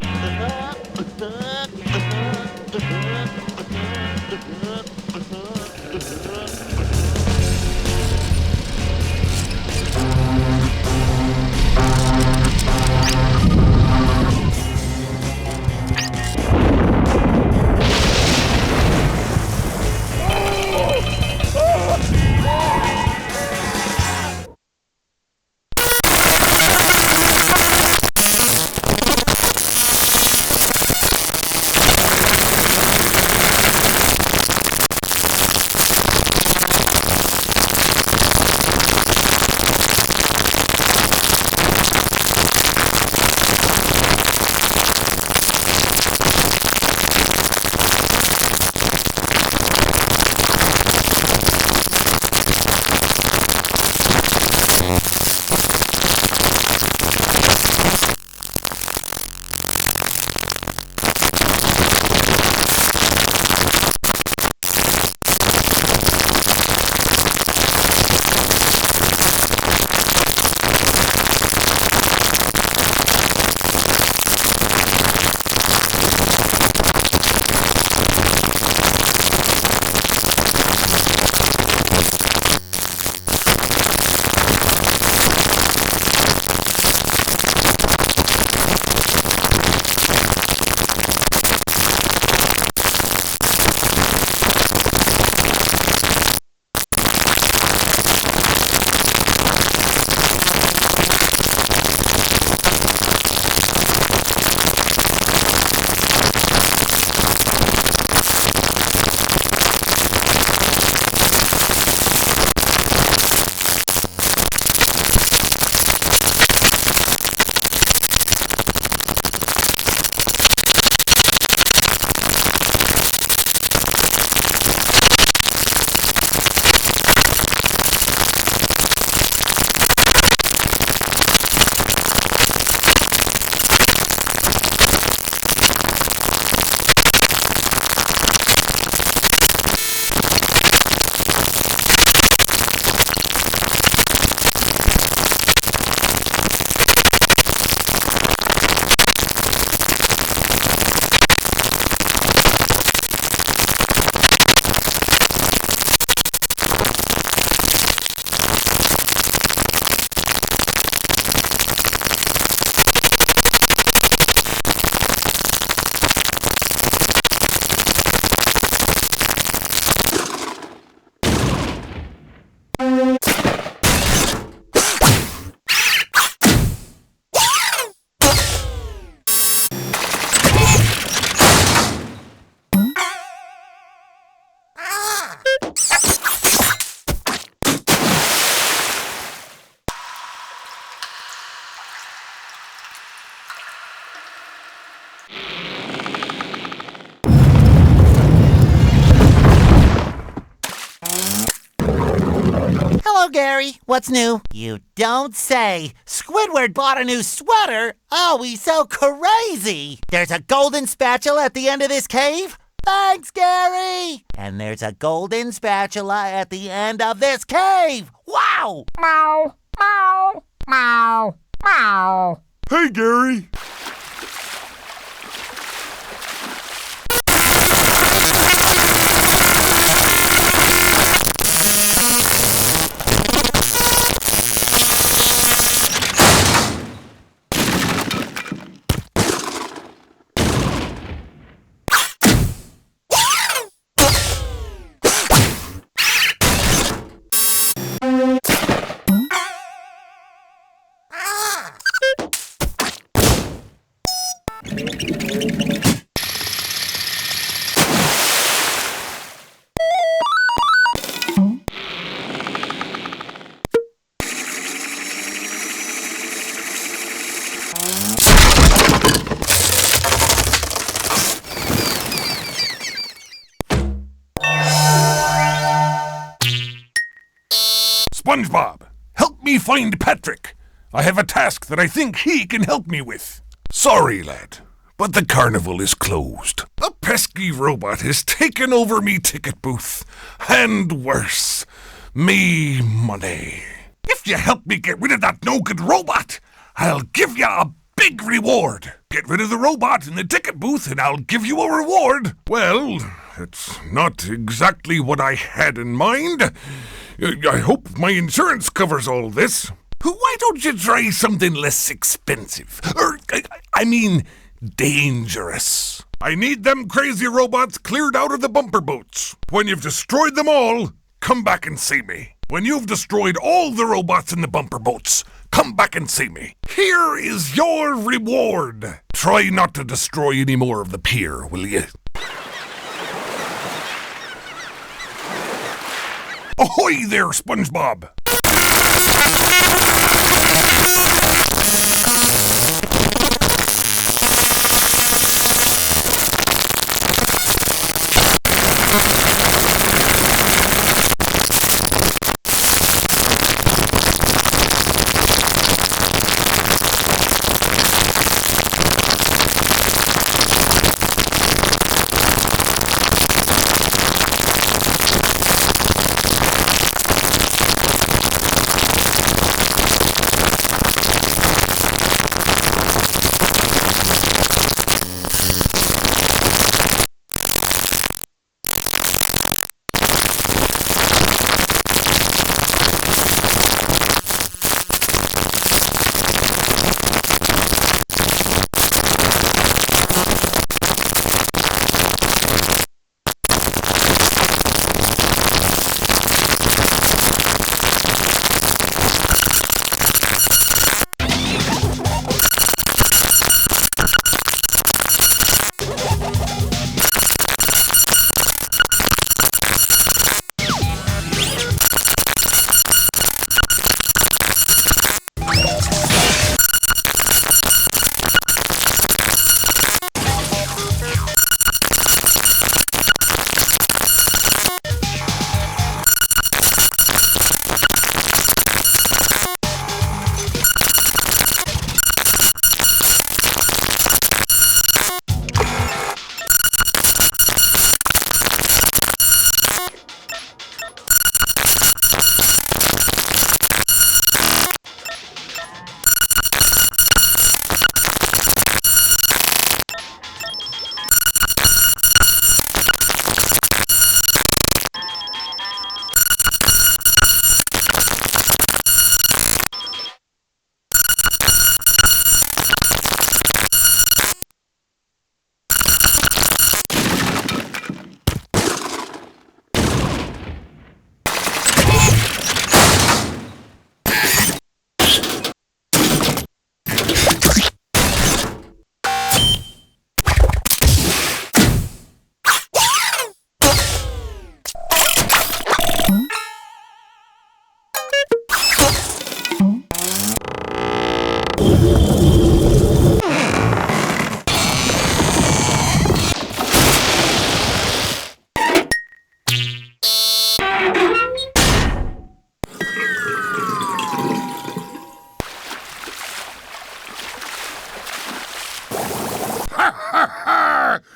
Hello, Gary. What's new? You don't say. Squidward bought a new sweater? Oh, he's so crazy. There's a golden spatula at the end of this cave? Thanks, Gary. And there's a golden spatula at the end of this cave. Wow. Meow, meow, meow, meow. Hey, Gary. SpongeBob, help me find Patrick. I have a task that I think he can help me with. Sorry, lad, but the carnival is closed. A pesky robot has taken over me ticket booth. And worse, me money. If you help me get rid of that no-good robot, I'll give you a big reward. Get rid of the robot in the ticket booth and I'll give you a reward. Well, it's not exactly what I had in mind. I hope my insurance covers all this. Why don't you try something less expensive? I mean, dangerous. I need them crazy robots cleared out of the bumper boats. When you've destroyed them all, come back and see me. When you've destroyed all the robots in the bumper boats, come back and see me. Here is your reward. Try not to destroy any more of the pier, will you? Ahoy there, SpongeBob!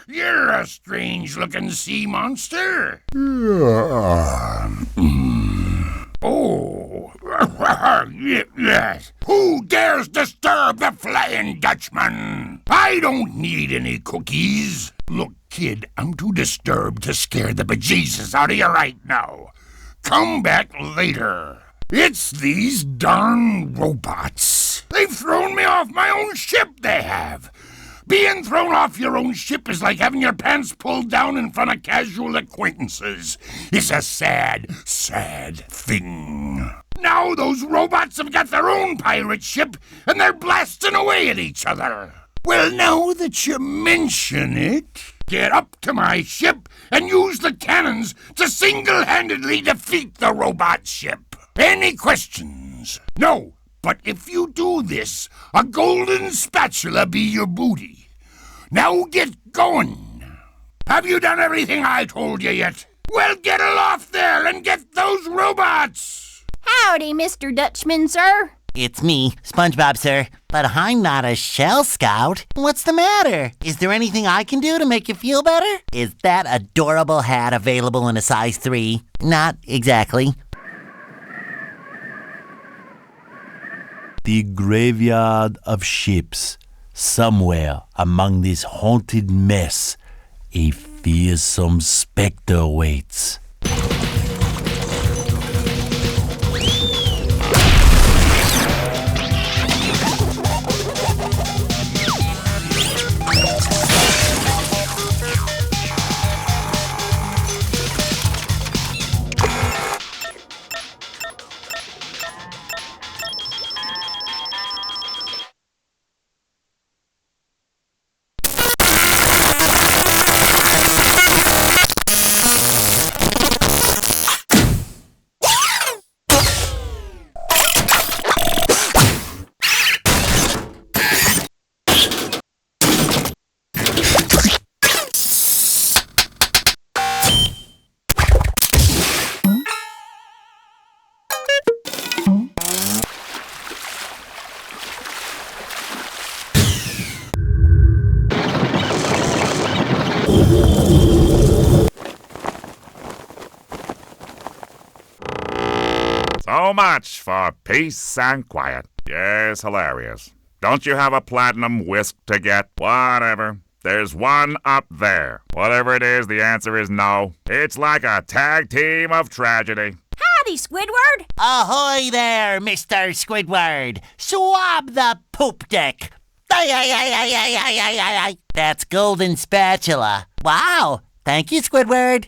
You're a strange-looking sea monster. Oh, yes. Who dares disturb the Flying Dutchman? I don't need any cookies. Look, kid, I'm too disturbed to scare the bejesus out of you right now. Come back later. It's these darn robots. They've thrown me off my own ship, they have. Being thrown off your own ship is like having your pants pulled down in front of casual acquaintances. It's a sad, sad thing. Now those robots have got their own pirate ship, and they're blasting away at each other. Well, now that you mention it, get up to my ship and use the cannons to single-handedly defeat the robot ship. Any questions? No. But if you do this, a golden spatula be your booty. Now get going. Have you done everything I told you yet? Well, get aloft there and get those robots! Howdy, Mr. Dutchman, sir. It's me, SpongeBob, sir. But I'm not a Shell Scout. What's the matter? Is there anything I can do to make you feel better? Is that adorable hat available in a size 3? Not exactly. The graveyard of ships. Somewhere among this haunted mess, a fearsome specter waits. So much for peace and quiet. Yes, hilarious. Don't you have a platinum whisk to get? Whatever. There's one up there. Whatever it is, the answer is no. It's like a tag team of tragedy. Howdy, Squidward. Ahoy there, Mr. Squidward. Swab the poop deck. That's golden spatula. Wow. Thank you, Squidward.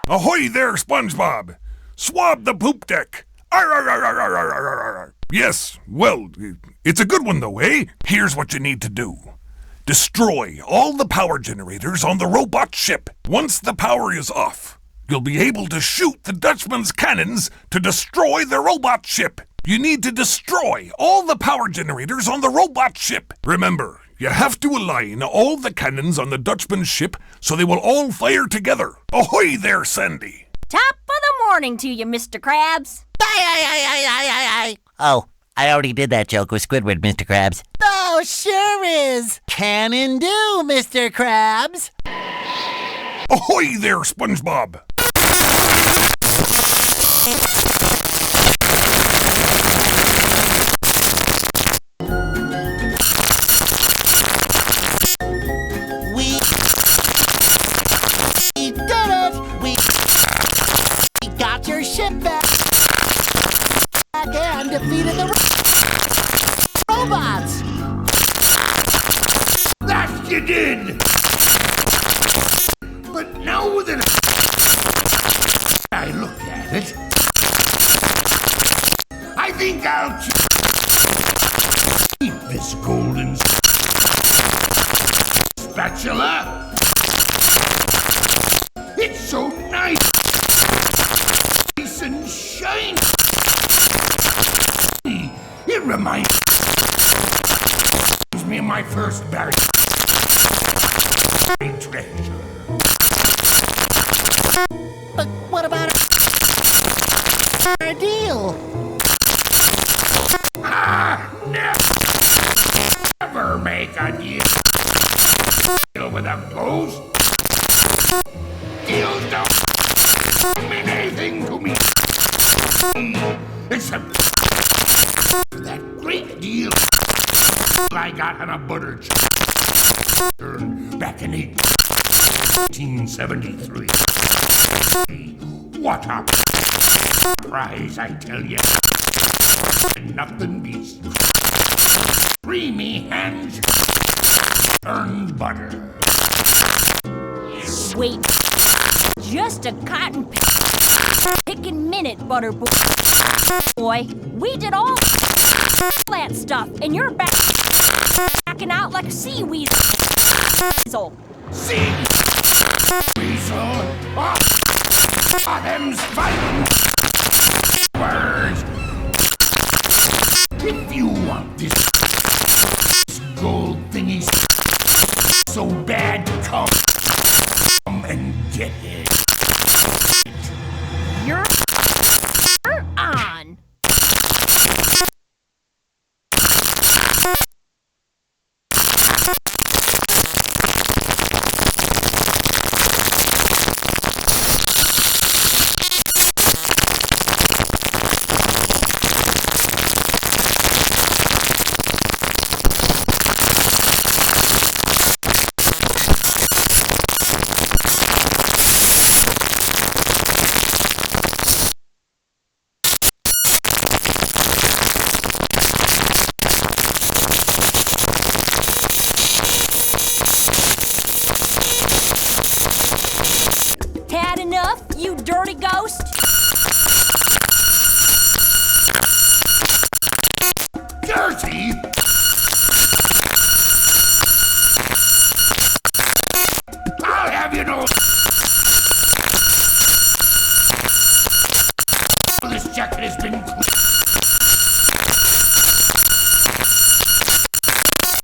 Ahoy there, SpongeBob! Swab the poop deck! Arr, arr, arr, arr, arr, arr, arr, arr. Yes, well, it's a good one though, eh? Here's what you need to do. Destroy all the power generators on the robot ship. Once the power is off, you'll be able to shoot the Dutchman's cannons to destroy the robot ship. You need to destroy all the power generators on the robot ship. Remember, you have to align all the cannons on the Dutchman's ship so they will all fire together. Ahoy there, Sandy! Top of the morning to you, Mr. Krabs. Oh, I already did that joke with Squidward, Mr. Krabs. Oh, sure is. Cannon do, Mr. Krabs. Ahoy there, SpongeBob! We did it! We got your ship back and defeated the robots! That you did! But now that I look at it, I think I'll keep this golden spatula. It's so nice and shiny. It reminds me of my first buried treasure. But what about our deal? Never make a deal with a ghost. Deals don't mean anything to me except that great deal I got on a butter churn back in 1873. What a prize, I tell you. Nothing beats creamy hands earned butter. Wait, just a cotton picking minute, butter boy. We did all that stuff, and you're backing out like a sea weasel. Sea weasel? Oh, them's fighting words. If you want this gold thingy so bad, come and get it. You're on. Had enough, you dirty ghost? Dirty? I'll have you know. This jacket has been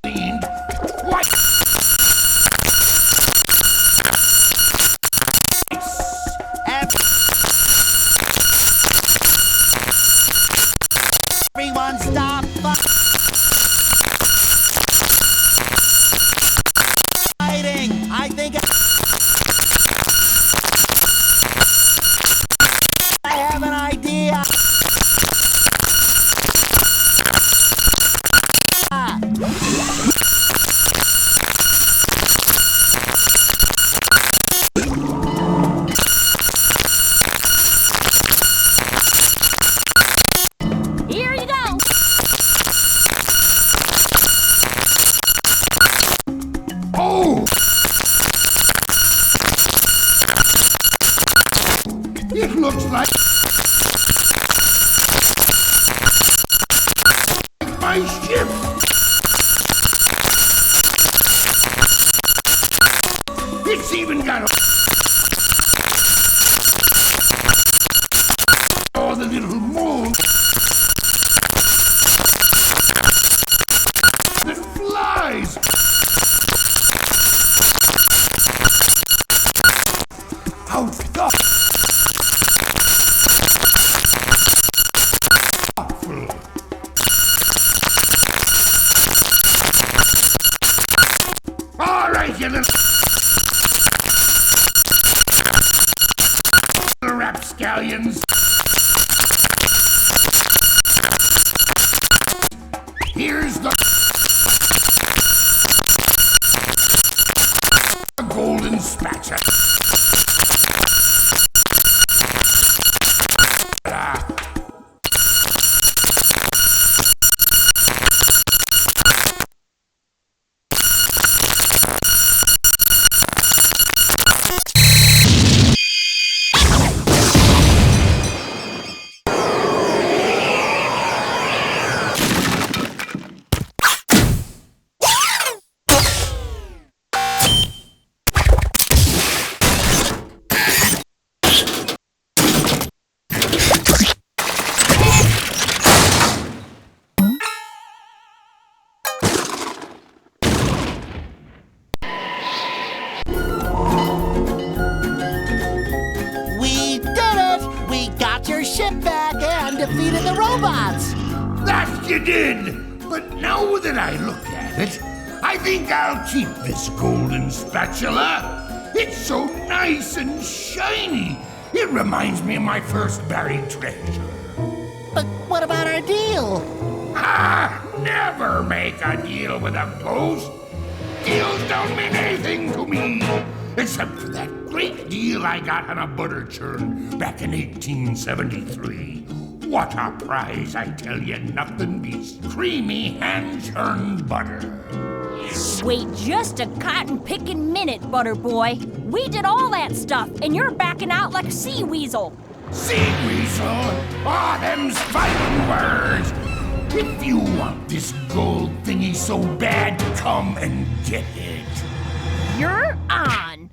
cleaned. What? Everyone stop fighting. I think I have an idea. Here you go. Oh! It looks like my ship. It's even got all the little moles that flies. Out the all right, you little rapscallions. Here's the golden spatula. we did it. We got your ship back and defeated the robots. That you did! But now that I look at it, I think I'll keep this golden spatula. It's so nice and shiny. It reminds me of my first buried treasure. But what about our deal? Ah, never make a deal with a ghost. Deals don't mean anything to me, except for that great deal I got on a butter churn back in 1873. What a prize, I tell you. Nothing beats creamy hand-churned butter. Wait just a cotton-picking minute, Butter Boy. We did all that stuff, and you're backing out like a sea weasel. Sea weasel? Ah, them's fighting words. If you want this gold thingy so bad, come and get it. You're on.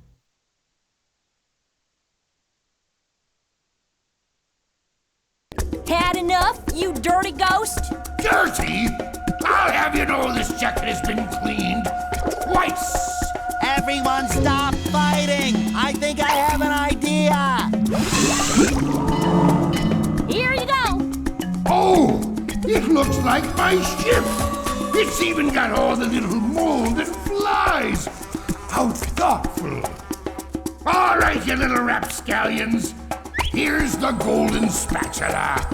Had enough, you dirty ghost? Dirty? I'll have you know this jacket has been cleaned twice. Everyone stop fighting! I think I have an idea! Here you go. Oh, it looks like my ship. It's even got all the little mold that flies. How thoughtful. All right, you little rapscallions. Here's the golden spatula.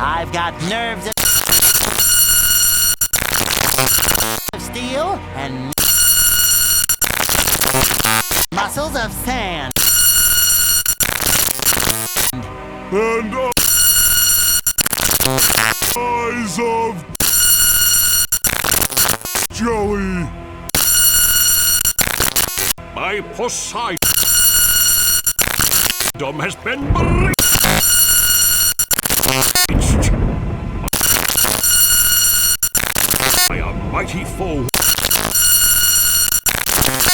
I've got nerves of steel and muscles of sand. And eyes of jelly. My Poseidon has been breached. by a mighty foe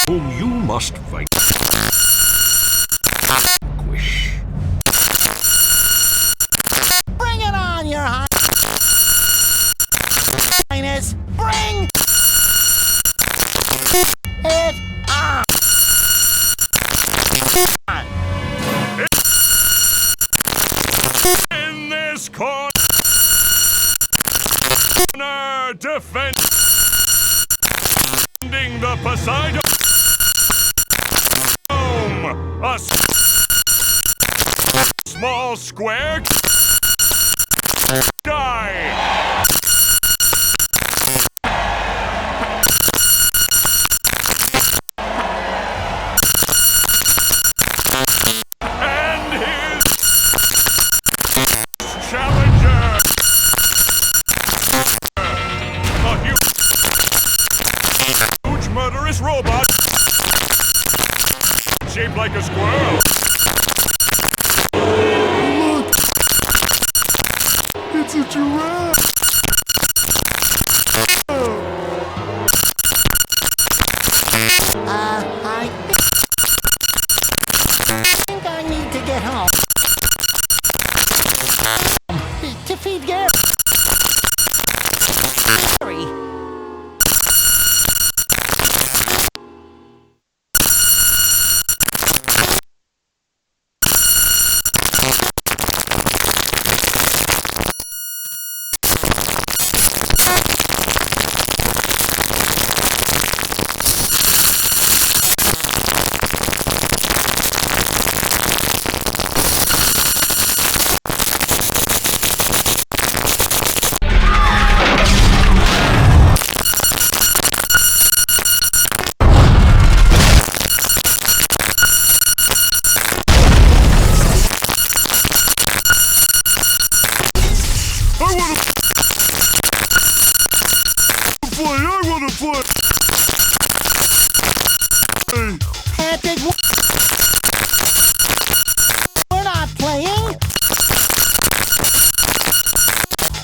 whom you must fight. Quish. Bring it on, Your Highness! Bring it on! In this corner, defending the Poseidon home, a small square die. And his challenger, a huge murderous robot shaped like a squirrel. Look! It's a giraffe! I think I need to get home. To feed Gary. I wanna play! Hey, Patrick, we're not playing.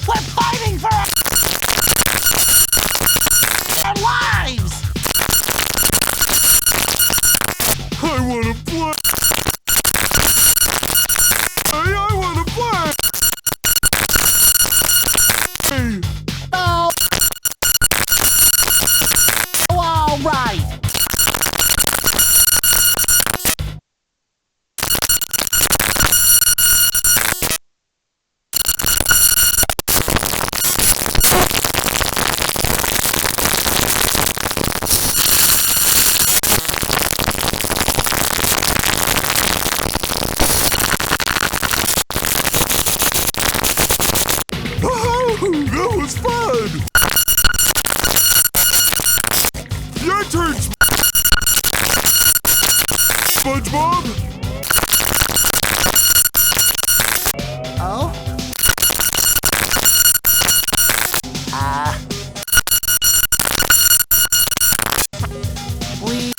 We're fighting for our lives. I wanna play! Hey, I wanna play! Hey, No. Oh, all right. oh, that was fun! Your turn, SpongeBob! Oh? We...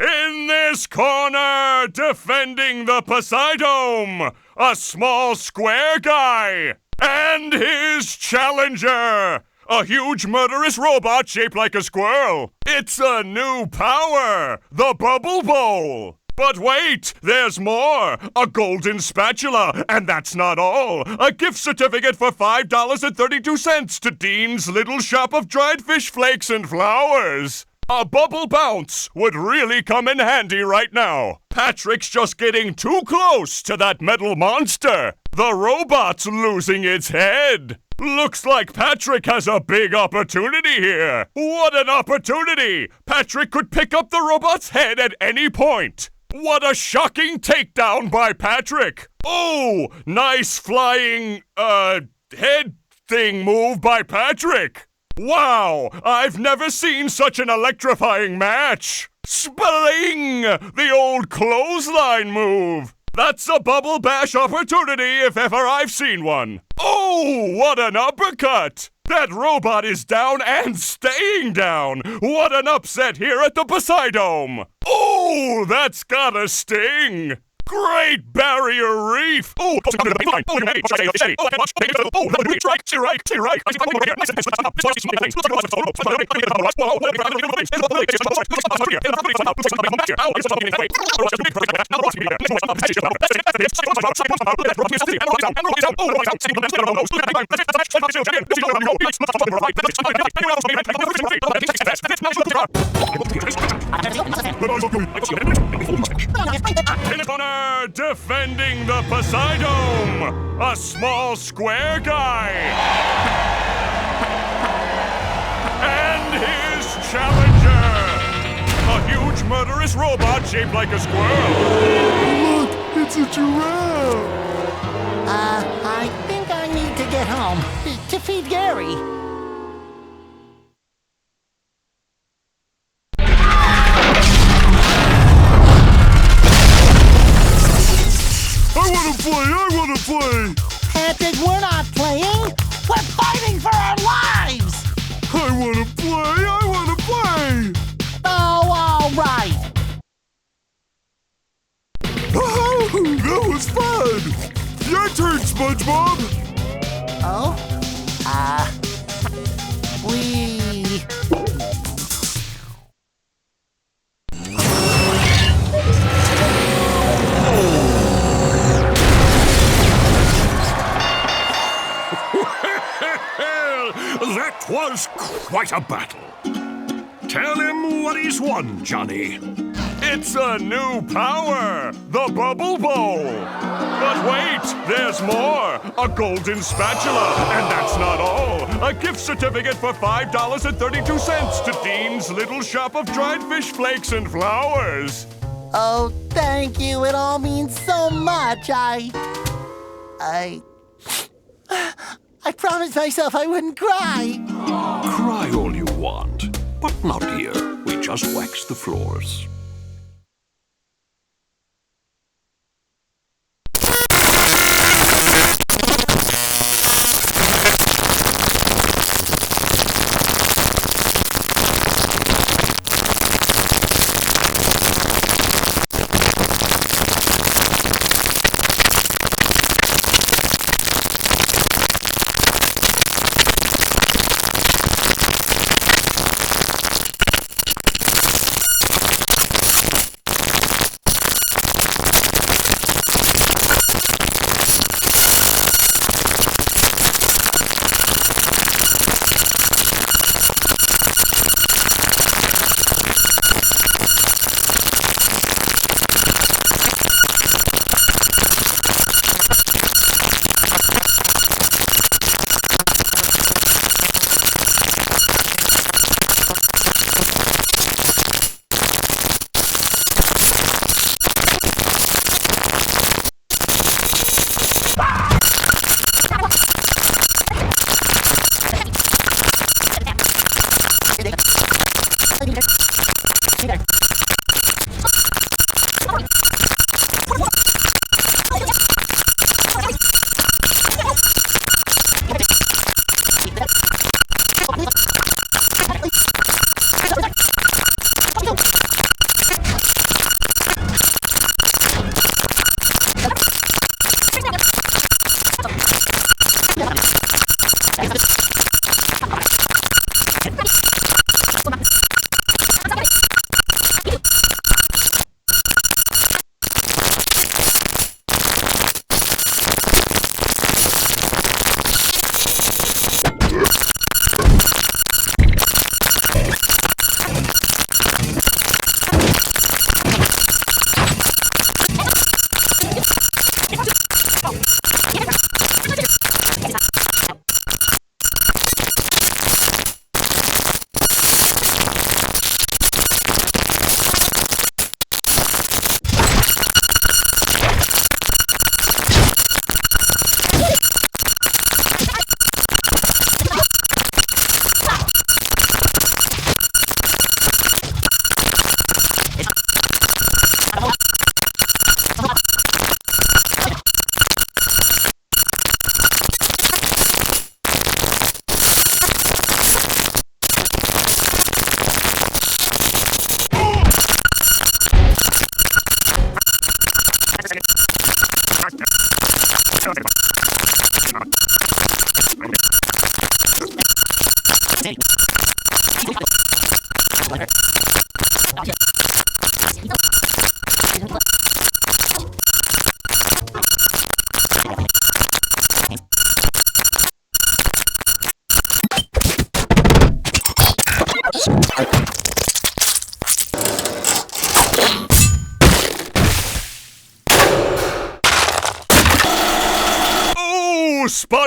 In this corner, defending the Poseidome, a small square guy, and his challenger, a huge murderous robot shaped like a squirrel. It's a new power, the Bubble Bowl. But wait, there's more! A golden spatula, and that's not all. A gift certificate for $5.32 to Dean's Little Shop of Dried Fish Flakes and Flowers. A bubble bounce would really come in handy right now. Patrick's just getting too close to that metal monster. The robot's losing its head. Looks like Patrick has a big opportunity here. What an opportunity! Patrick could pick up the robot's head at any point. What a shocking takedown by Patrick. Oh, nice flying, head thing move by Patrick. Wow, I've never seen such an electrifying match. Spling! The old clothesline move. That's a bubble bash opportunity if ever I've seen one. Oh, what an uppercut! That robot is down and staying down. What an upset here at the Poseidome. Oh, that's gotta sting. Great Barrier Reef! Oh, defending the Poseidome, a small square guy, and his challenger, a huge murderous robot shaped like a squirrel. Look, it's a giraffe. I think I need to get home to feed Gary. I wanna play! Patrick, we're not playing. We're fighting for our lives. I wanna play! Oh, all right. Oh, that was fun! Your turn, SpongeBob! Oh? We... That was quite a battle. Tell him what he's won, Johnny. It's a new power, the Bubble Bowl. But wait, there's more. A golden spatula, and that's not all. A gift certificate for $5.32 to Dean's Little Shop of Dried Fish Flakes and Flowers. Oh, thank you. It all means so much. I promised myself I wouldn't cry. Cry all you want, but not here. We just wax the floors.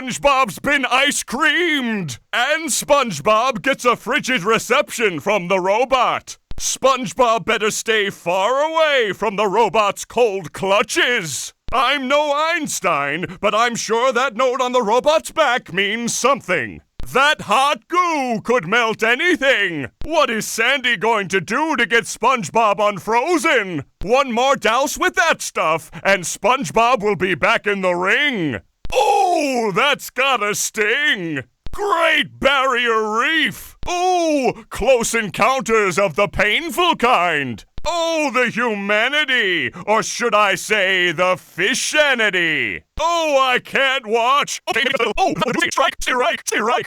SpongeBob's been ice creamed! And SpongeBob gets a frigid reception from the robot. SpongeBob better stay far away from the robot's cold clutches. I'm no Einstein, but I'm sure that note on the robot's back means something. That hot goo could melt anything. What is Sandy going to do to get SpongeBob unfrozen? One more douse with that stuff, and SpongeBob will be back in the ring. Oh, that's gotta sting! Great Barrier Reef! Oh, close encounters of the painful kind! Oh, the humanity! Or should I say, the fishanity? Oh, I can't watch! Oh, strike! Stay right!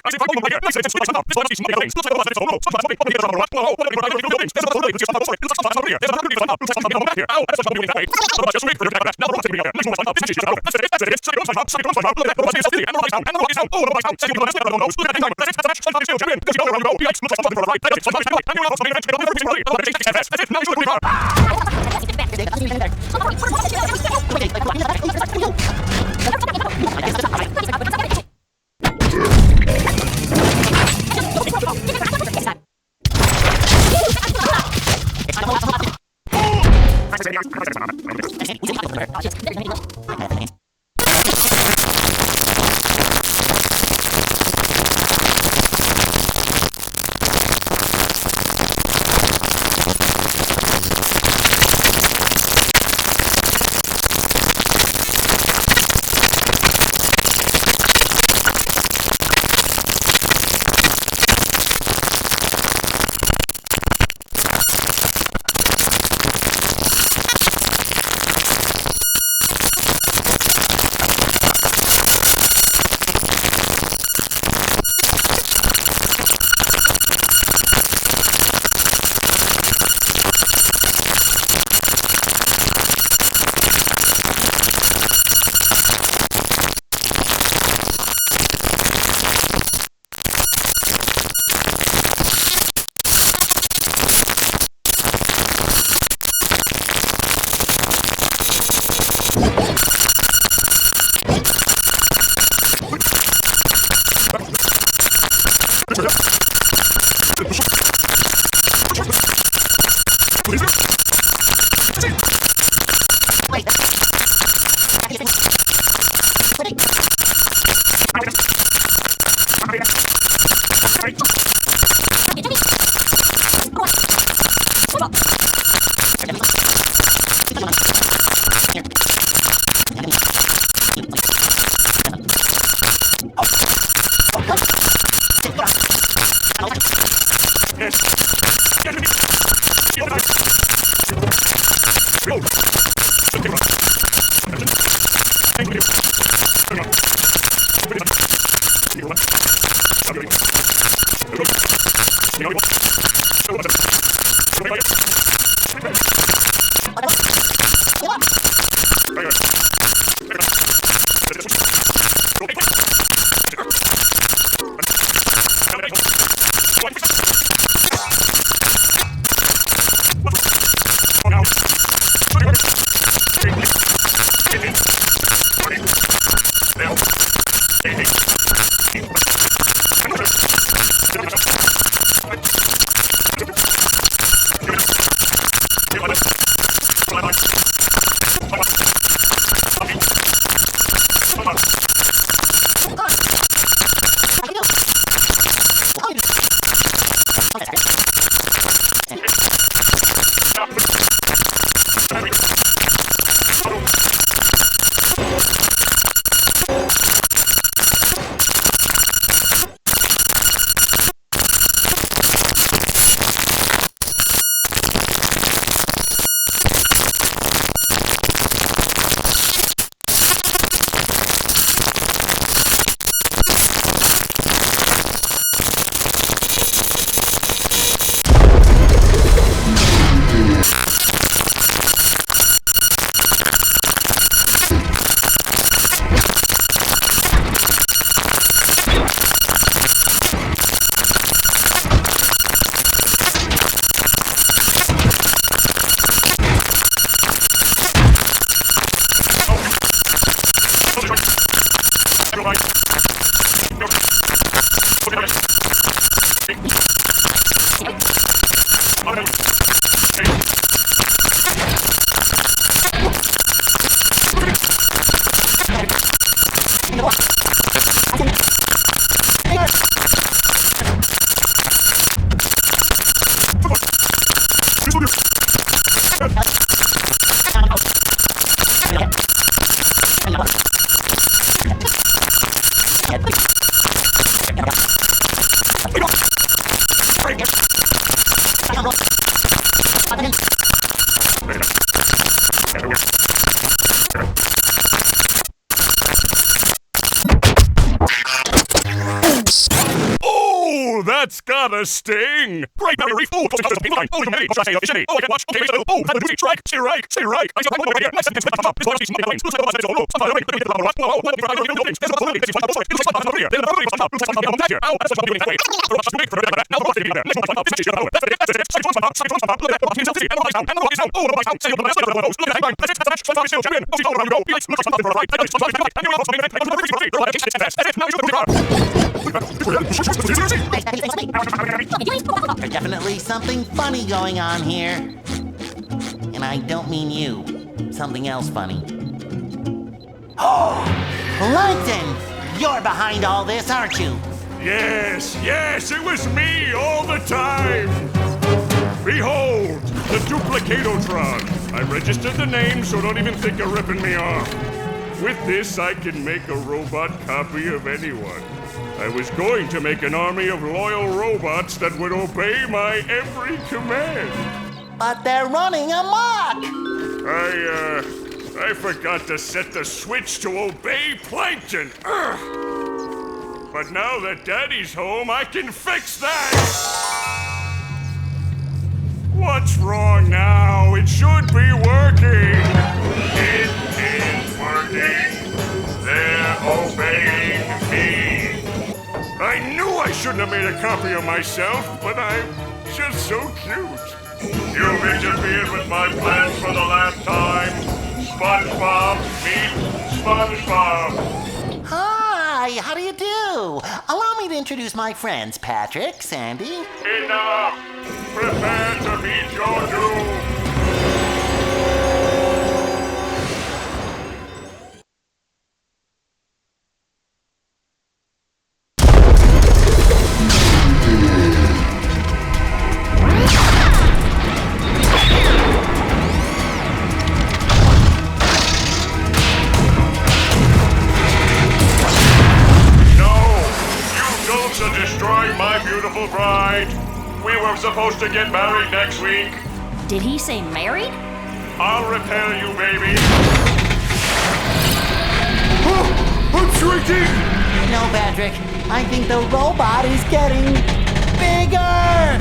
What? Oh, that's gotta sting! Bright Mountain Reef! Oh, close to paint line! Oh, hey, oh, I can watch! Okay, oh, that's a movie! Strike! Say right! Say right! I see right here! Nice and split on top! This one is my lines! Looks like a oh, somebody let me get the one! Oh, what are you doing? There's a movie! This is one! Sorry! It looks like I'm here! There's a movie on top! Looks like I'm here! Oh, that's what I'm doing that way! Too big for that! Now the rock is there! Next one on top! This is your that's it! That's it! Side on top! Side on top! Look at that! He's out! And the rock is down! And the rock is down! Oh, the rock is down! Say the last one of those! Look at that! That's it! That's a match! That's still champion! Oh, she's all around you go! He likes looks like something for a fight! And you're also making it! That's it! Now you should go to There's definitely something funny going on here. And I don't mean you. Something else funny. Oh! Plankton! You're behind all this, aren't you? Yes, yes, it was me all the time! Behold, the Duplicatotron! I registered the name, so don't even think of ripping me off. With this, I can make a robot copy of anyone. I was going to make an army of loyal robots that would obey my every command. But they're running amok! I forgot to set the switch to obey Plankton. Ugh. But now that Daddy's home, I can fix that! What's wrong now? It should be working! It is working! They're obeying me! I knew I shouldn't have made a copy of myself, but I'm just so cute. You've interfered with my plans for the last time. SpongeBob, meet SpongeBob. Hi, how do you do? Allow me to introduce my friends, Patrick, Sandy. Enough! Prepare to meet your doom! Destroy my beautiful bride. We we were supposed to get married next week? Did he say married? I'll repair you, baby. Oh, I'm shrinking! No, Patrick. I think the robot is getting bigger!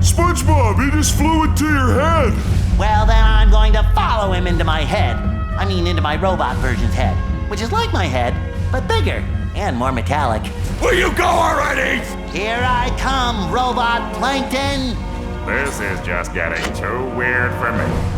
SpongeBob, he just flew into your head! Well, then I'm going to follow him into my head. I mean, into my robot version's head, which is like my head, but bigger and more metallic. Will you go already? Here I come, robot plankton! This is just getting too weird for me.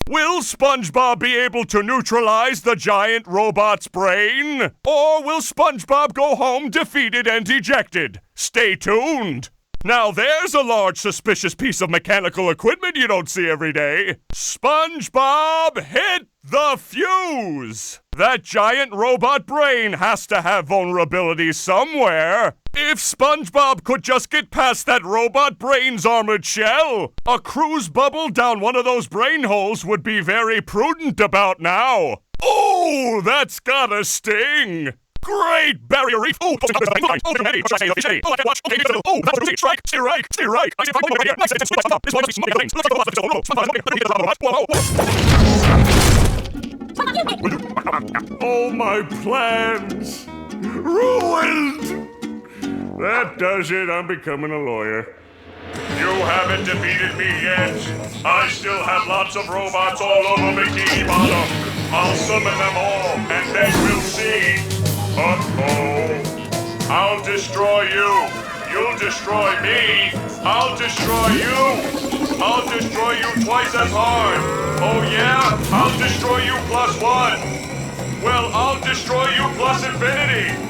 Will SpongeBob be able to neutralize the giant robot's brain? Or will SpongeBob go home defeated and dejected? Stay tuned! Now there's a large suspicious piece of mechanical equipment you don't see every day. SpongeBob, hit the fuse! That giant robot brain has to have vulnerabilities somewhere. If SpongeBob could just get past that robot brain's armored shell, a cruise bubble down one of those brain holes would be very prudent about now. Oh, that's gotta sting! Great barrier reef! Oh, posting up this line! Oh, humanity! What should I say? Officially! Oh, I can't watch! Okay, oh, that's a strike! Stay right! Stay right! I see a over here! Nice, it's stop! This one must be smoking lanes! Looks like the boss! All my plans ruined! That does it. I'm becoming a lawyer. You haven't defeated me yet. I still have lots of robots all over Bikini Bottom. I'll summon them all, and then we'll see. Uh-oh. I'll destroy you. You'll destroy me. I'll destroy you. I'll destroy you twice as hard. Oh yeah? I'll destroy you plus one. Well, I'll destroy you plus infinity.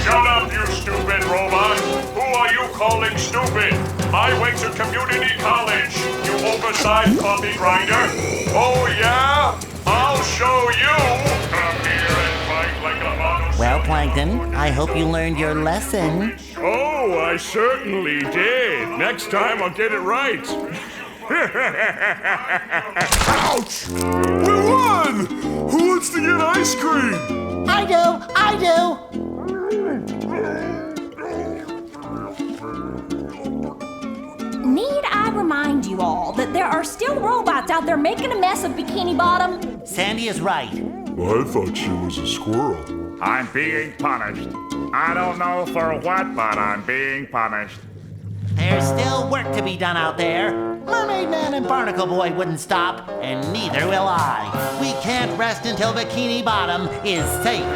Shut up, you stupid robot! Who are you calling stupid? I went to community college, you oversized coffee grinder! Oh yeah? I'll show you! Come here and fight like a mono. Well, Plankton, I hope you learned your lesson. Oh, I certainly did. Next time I'll get it right. Ouch! We won! Who wants to get ice cream? I do! Need I remind you all that there are still robots out there making a mess of Bikini Bottom? Sandy is right. I thought she was a squirrel. I'm being punished. I don't know for what, but I'm being punished. There's still work to be done out there. Mermaid Man and Barnacle Boy wouldn't stop, and neither will I. We can't rest until Bikini Bottom is safe.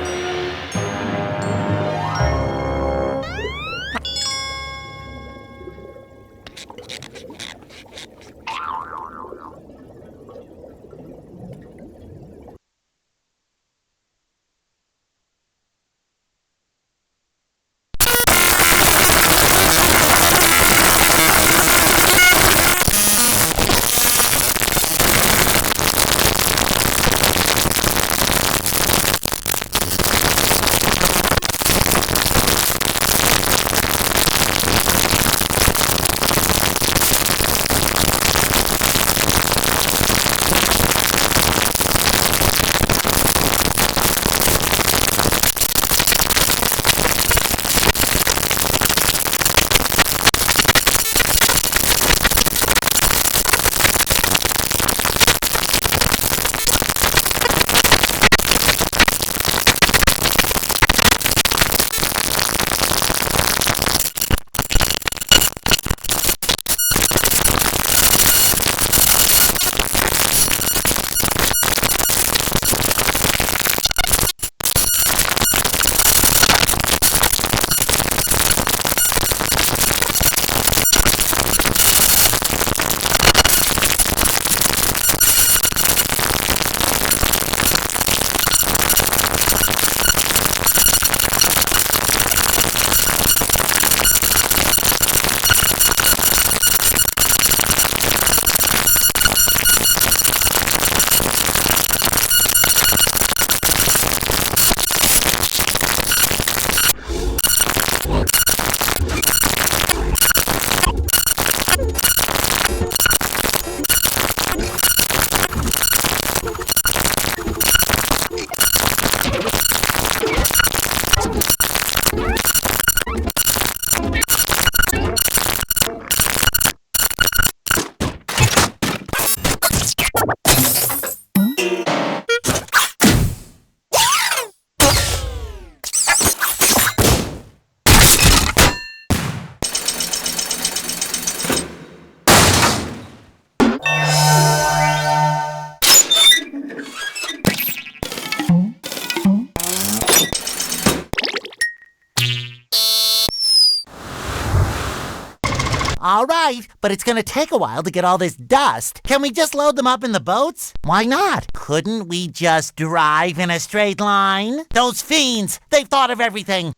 right, but it's gonna take a while to get all this dust. Can we just load them up in the boats? Why not? Couldn't we just drive in a straight line? Those fiends, they've thought of everything.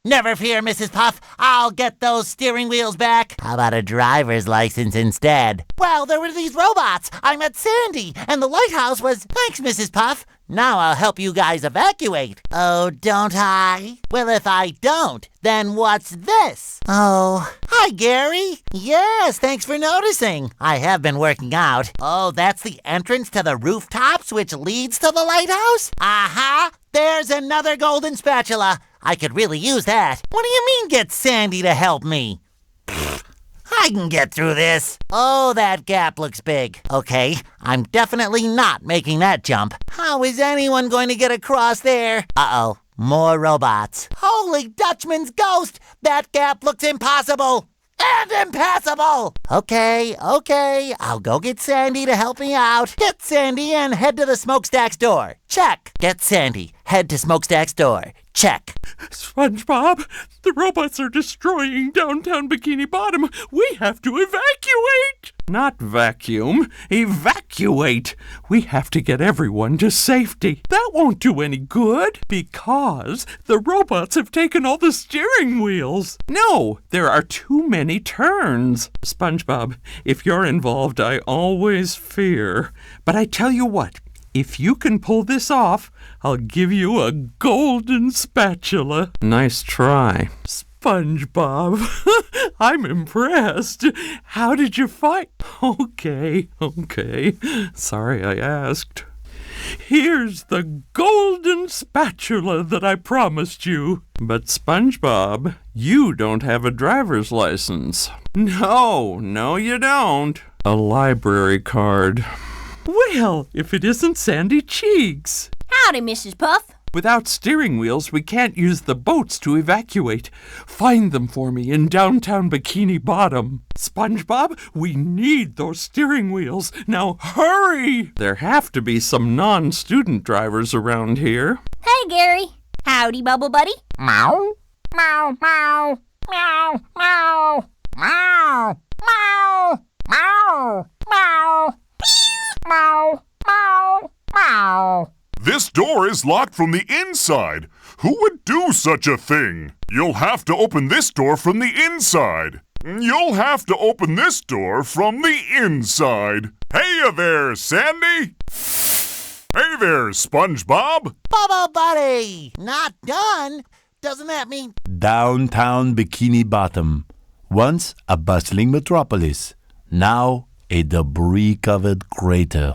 Never fear, Mrs. Puff. I'll get those steering wheels back. How about a driver's license instead? Well, there were these robots. I met Sandy, and the lighthouse was... Thanks, Mrs. Puff. Now I'll help you guys evacuate. Oh, don't I? Well, if I don't, then what's this? Oh, hi, Gary. Yes, thanks for noticing. I have been working out. Oh, that's the entrance to the rooftops, which leads to the lighthouse? Aha! There's another golden spatula. I could really use that. What do you mean, get Sandy to help me? I can get through this. Oh, that gap looks big. Okay, I'm definitely not making that jump. How is anyone going to get across there? Uh-oh, more robots. Holy Dutchman's ghost! That gap looks impossible! And impassable! Okay, I'll go get Sandy to help me out. Get Sandy and head to the smokestack's door. Check. Get Sandy, head to smokestack's door. Check. SpongeBob, the robots are destroying downtown Bikini Bottom. We have to evacuate! Not vacuum, evacuate! We have to get everyone to safety. That won't do any good because the robots have taken all the steering wheels. No, there are too many turns. SpongeBob, if you're involved, I always fear. But I tell you what, if you can pull this off, I'll give you a golden spatula. Nice try, SpongeBob. I'm impressed. How did you fight? Okay. Sorry I asked. Here's the golden spatula that I promised you. But SpongeBob, you don't have a driver's license. No, you don't. A library card. Well, if it isn't Sandy Cheeks. Howdy, Mrs. Puff. Without steering wheels, we can't use the boats to evacuate. Find them for me in downtown Bikini Bottom. SpongeBob, we need those steering wheels. Now hurry! There have to be some non-student drivers around here. Hey, Gary. Howdy, Bubble Buddy. Meow. Meow, meow. Meow, meow. Meow. Meow. Meow. Meow. Meow. Meow. Meow. This door is locked from the inside. Who would do such a thing? You'll have to open this door from the inside. You'll have to open this door from the inside. Hey there, Sandy. Hey there, SpongeBob. Bubble Buddy! Not done? Doesn't that mean... Downtown Bikini Bottom. Once a bustling metropolis. Now a debris-covered crater.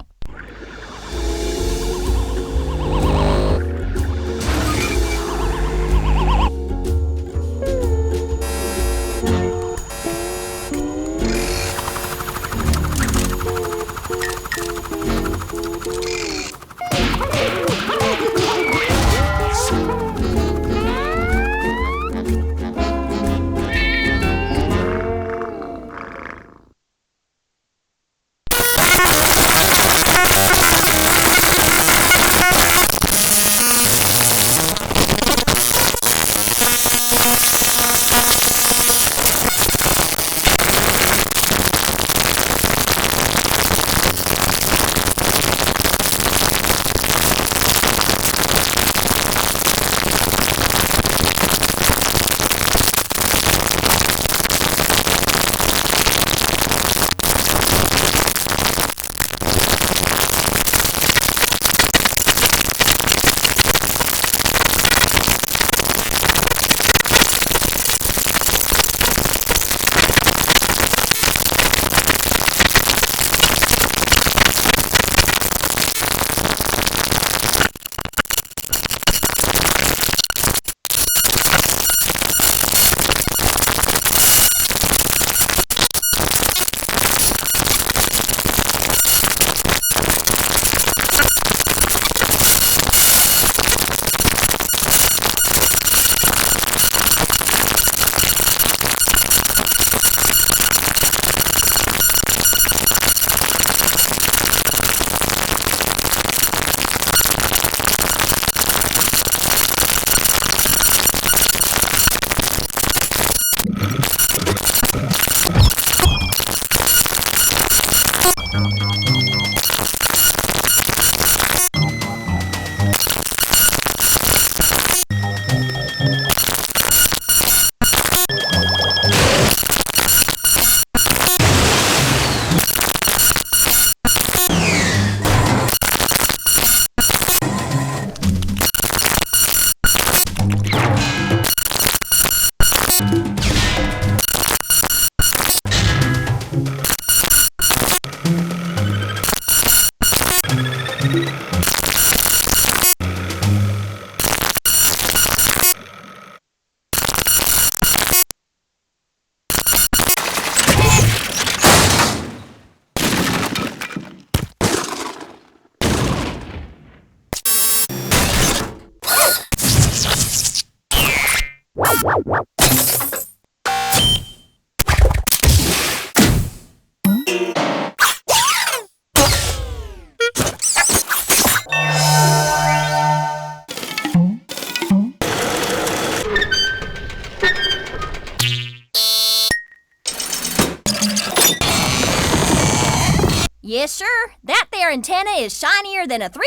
Yes, sir. That there antenna is shinier than a $3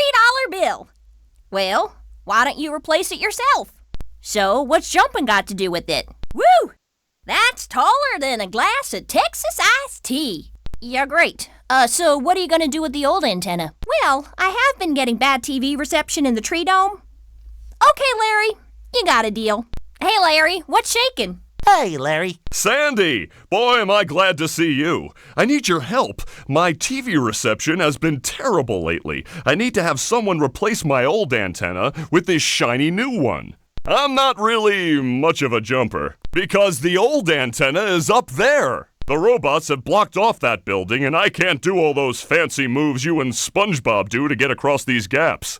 bill. Well, why don't you replace it yourself? So, what's jumping got to do with it? Woo! That's taller than a glass of Texas iced tea. Yeah, great. So what are you gonna do with the old antenna? Well, I have been getting bad TV reception in the tree dome. Okay, Larry, you got a deal. Hey, Larry, what's shaking? Hey, Larry. Sandy! Boy, am I glad to see you. I need your help. My TV reception has been terrible lately. I need to have someone replace my old antenna with this shiny new one. I'm not really much of a jumper, because the old antenna is up there. The robots have blocked off that building, and I can't do all those fancy moves you and SpongeBob do to get across these gaps.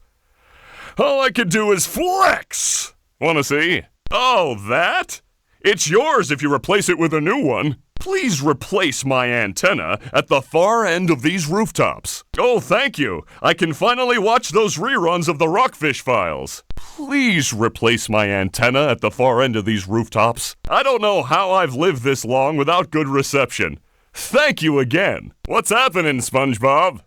All I can do is flex! Wanna see? Oh, that? It's yours if you replace it with a new one. Please replace my antenna at the far end of these rooftops. Oh, thank you. I can finally watch those reruns of the Rockfish Files. Please replace my antenna at the far end of these rooftops. I don't know how I've lived this long without good reception. Thank you again. What's happening, SpongeBob?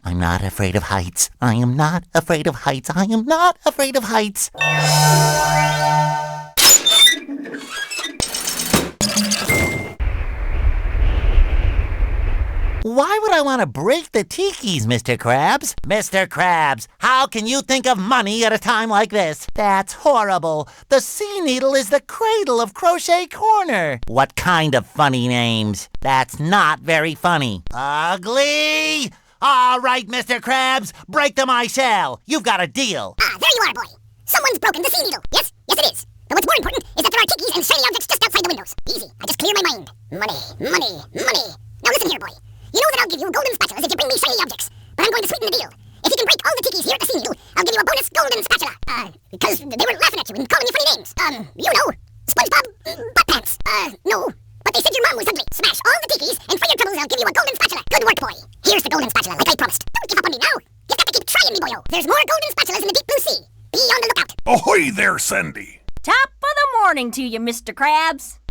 I'm not afraid of heights. I am not afraid of heights. I am not afraid of heights. Why would I want to break the tikis, Mr. Krabs? Mr. Krabs, how can you think of money at a time like this? That's horrible. The Sea Needle is the cradle of Crochet Corner. What kind of funny names? That's not very funny. Ugly! All right, Mr. Krabs, break them I shall. You've got a deal. Ah, there you are, boy. Someone's broken the Sea Needle. Yes, it is. But what's more important is that there are tikis and shiny objects just outside the windows. Easy, I just clear my mind. Money. Now listen here, boy. You know that I'll give you golden spatulas if you bring me shiny objects. But I'm going to sweeten the deal. If you can break all the tikis here at the Sea Needle, I'll give you a bonus golden spatula. Because they were laughing at you and calling you funny names. You know, SpongeBob Butt Pants. No. But they said your mom was ugly. Smash all the tikis, and for your troubles, I'll give you a golden spatula. Good work, boy. Here's the golden spatula, like I promised. Don't give up on me now. You've got to keep trying me, boyo. There's more golden spatulas in the deep blue sea. Be on the lookout. Ahoy there, Sandy. Top of the morning to you, Mr. Krabs.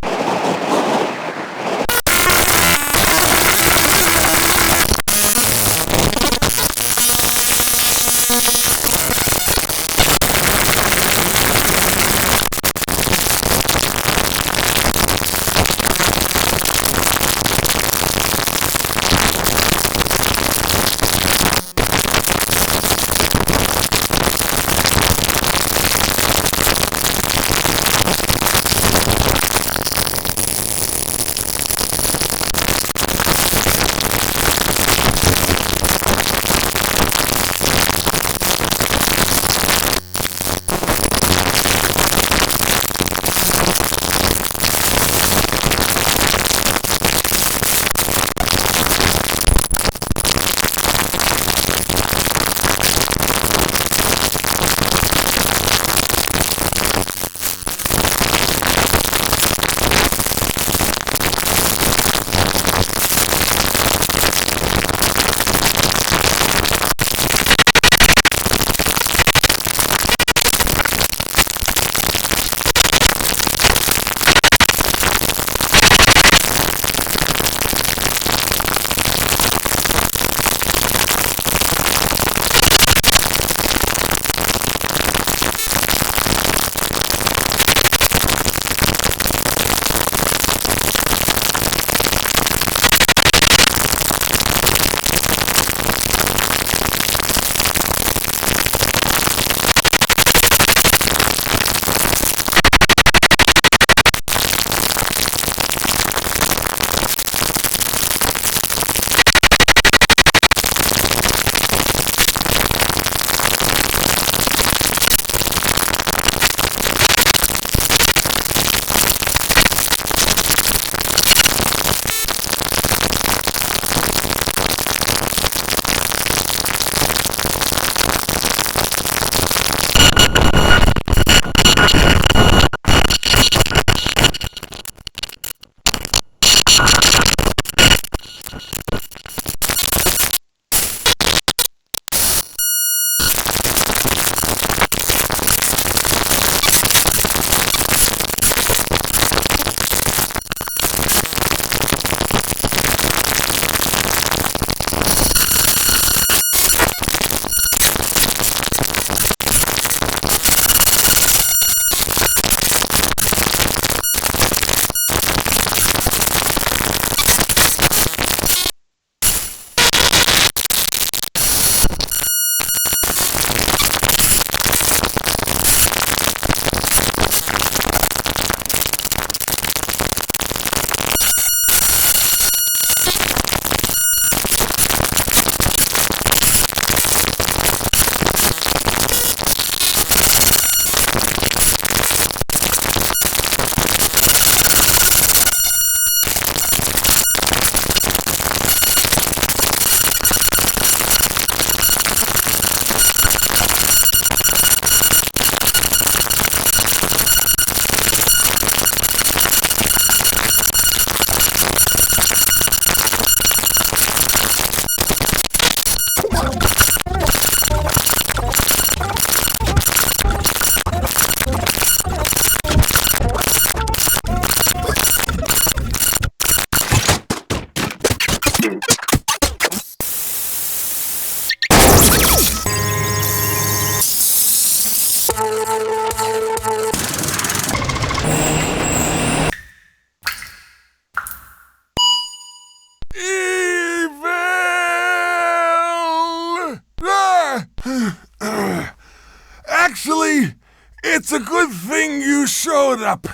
It's a good thing you showed up,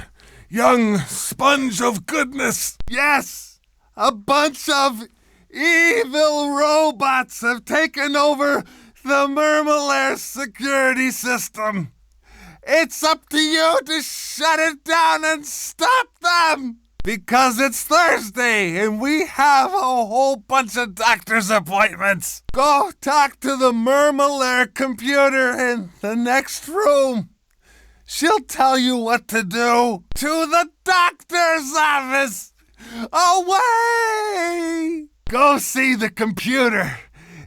young sponge of goodness. Yes, a bunch of evil robots have taken over the Murmalair security system. It's up to you to shut it down and stop them! Because it's Thursday and we have a whole bunch of doctor's appointments. Go talk to the Murmalair computer in the next room. She'll tell you what to do. To the doctor's office! Away! Go see the computer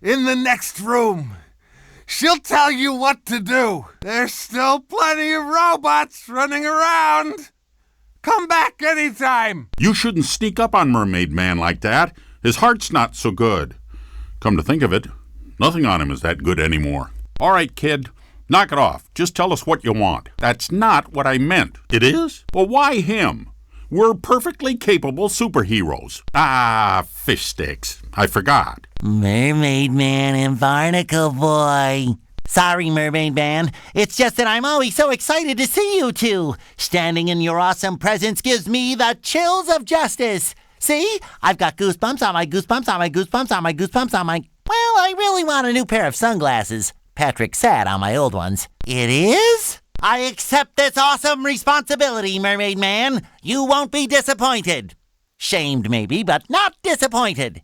in the next room. She'll tell you what to do. There's still plenty of robots running around. Come back anytime. You shouldn't sneak up on Mermaid Man like that. His heart's not so good. Come to think of it, nothing on him is that good anymore. All right, kid, knock it off. Just tell us what you want. That's not what I meant. It is? Well, why him? We're perfectly capable superheroes. Ah, fish sticks. I forgot. Mermaid Man and Barnacle Boy. Sorry, Mermaid Man. It's just that I'm always so excited to see you two. Standing in your awesome presence gives me the chills of justice. See? I've got goosebumps on my goosebumps on my goosebumps on my goosebumps on my... Well, I really want a new pair of sunglasses. Patrick sat on my old ones. It is? I accept this awesome responsibility, Mermaid Man. You won't be disappointed. Shamed, maybe, but not disappointed.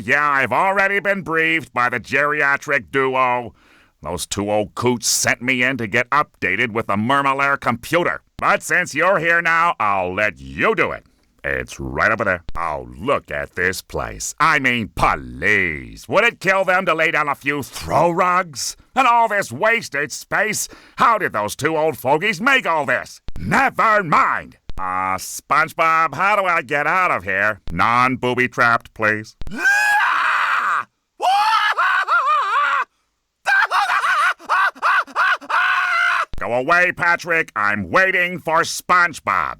Yeah, I've already been briefed by the geriatric duo. Those two old coots sent me in to get updated with the Murmalair computer. But since you're here now, I'll let you do it. It's right over there. Oh, look at this place. I mean, please. Would it kill them to lay down a few throw rugs? And all this wasted space? How did those two old fogies make all this? Never mind. SpongeBob, how do I get out of here? Non-booby-trapped, please. Go away, Patrick. I'm waiting for SpongeBob.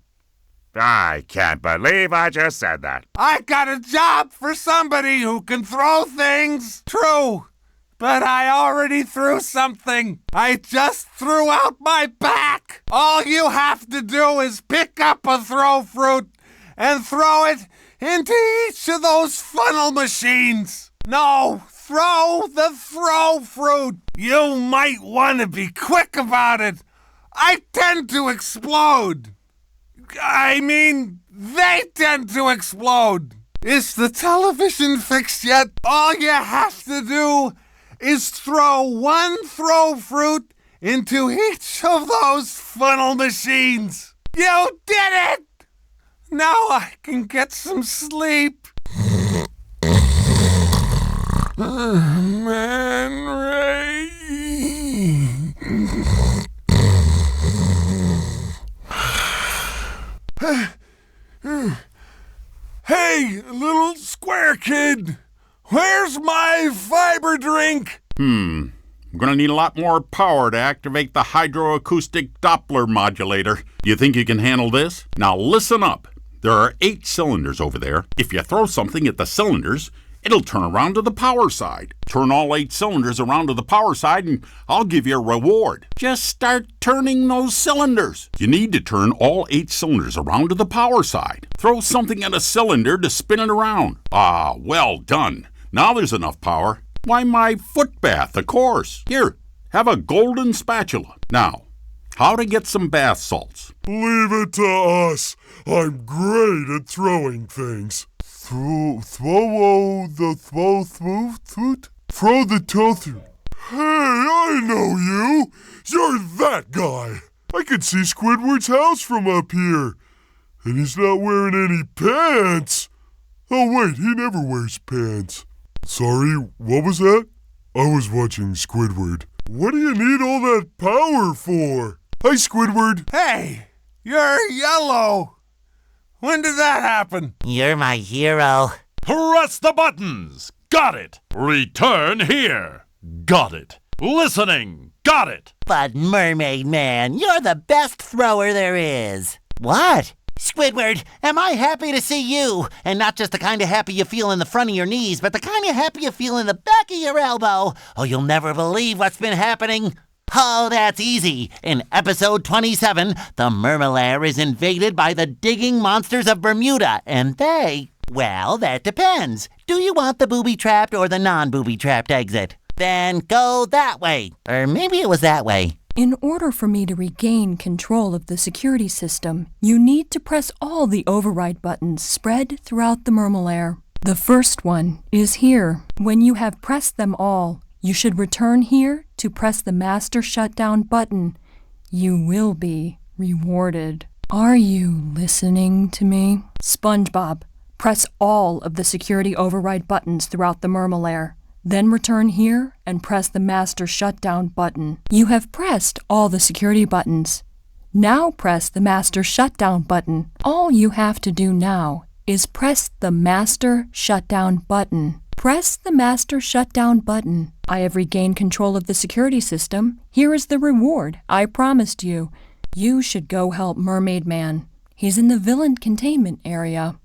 I can't believe I just said that. I got a job for somebody who can throw things. True. But I already threw something. I just threw out my back. All you have to do is pick up a throw fruit and throw it into each of those funnel machines. No, throw the throw fruit. You might want to be quick about it. I tend to explode. I mean, they tend to explode. Is the television fixed yet? All you have to do is throw one throw fruit into each of those funnel machines. You did it! Now I can get some sleep. Man Ray. Hey, little square kid, where's my fiber drink? I'm gonna need a lot more power to activate the hydroacoustic Doppler modulator. You think you can handle this? Now listen up. There are 8 cylinders over there. If you throw something at the cylinders, it'll turn around to the power side. Turn all 8 cylinders around to the power side and I'll give you a reward. Just start turning those cylinders. You need to turn all 8 cylinders around to the power side. Throw something at a cylinder to spin it around. Ah, well done. Now there's enough power. Why, my foot bath, of course. Here, have a golden spatula. Now, how to get some bath salts. Leave it to us. I'm great at throwing things. Throw the tofu. Hey, I know you. You're that guy. I can see Squidward's house from up here. And he's not wearing any pants. Oh wait, he never wears pants. Sorry, what was that? I was watching Squidward. What do you need all that power for? Hi, Squidward. Hey, you're yellow. When did that happen? You're my hero. Press the buttons. Got it. Return here. Got it. Listening. Got it. But Mermaid Man, you're the best thrower there is. What? Squidward, am I happy to see you? And not just the kind of happy you feel in the front of your knees, but the kind of happy you feel in the back of your elbow. Oh, you'll never believe what's been happening. Oh, that's easy. In episode 27, the Mermalair is invaded by the digging monsters of Bermuda, and they, well, that depends. Do you want the booby-trapped or the non-booby-trapped exit? Then go that way. Or maybe it was that way. In order for me to regain control of the security system, you need to press all the override buttons spread throughout the Mermalair. The first one is here. When you have pressed them all, you should return here to press the master shutdown button. You will be rewarded. Are you listening to me? SpongeBob, press all of the security override buttons throughout the Mermalair. Then return here and press the master shutdown button. You have pressed all the security buttons. Now press the master shutdown button. All you have to do now is press the master shutdown button. Press the master shutdown button. I have regained control of the security system. Here is the reward I promised you. You should go help Mermaid Man. He's in the villain containment area.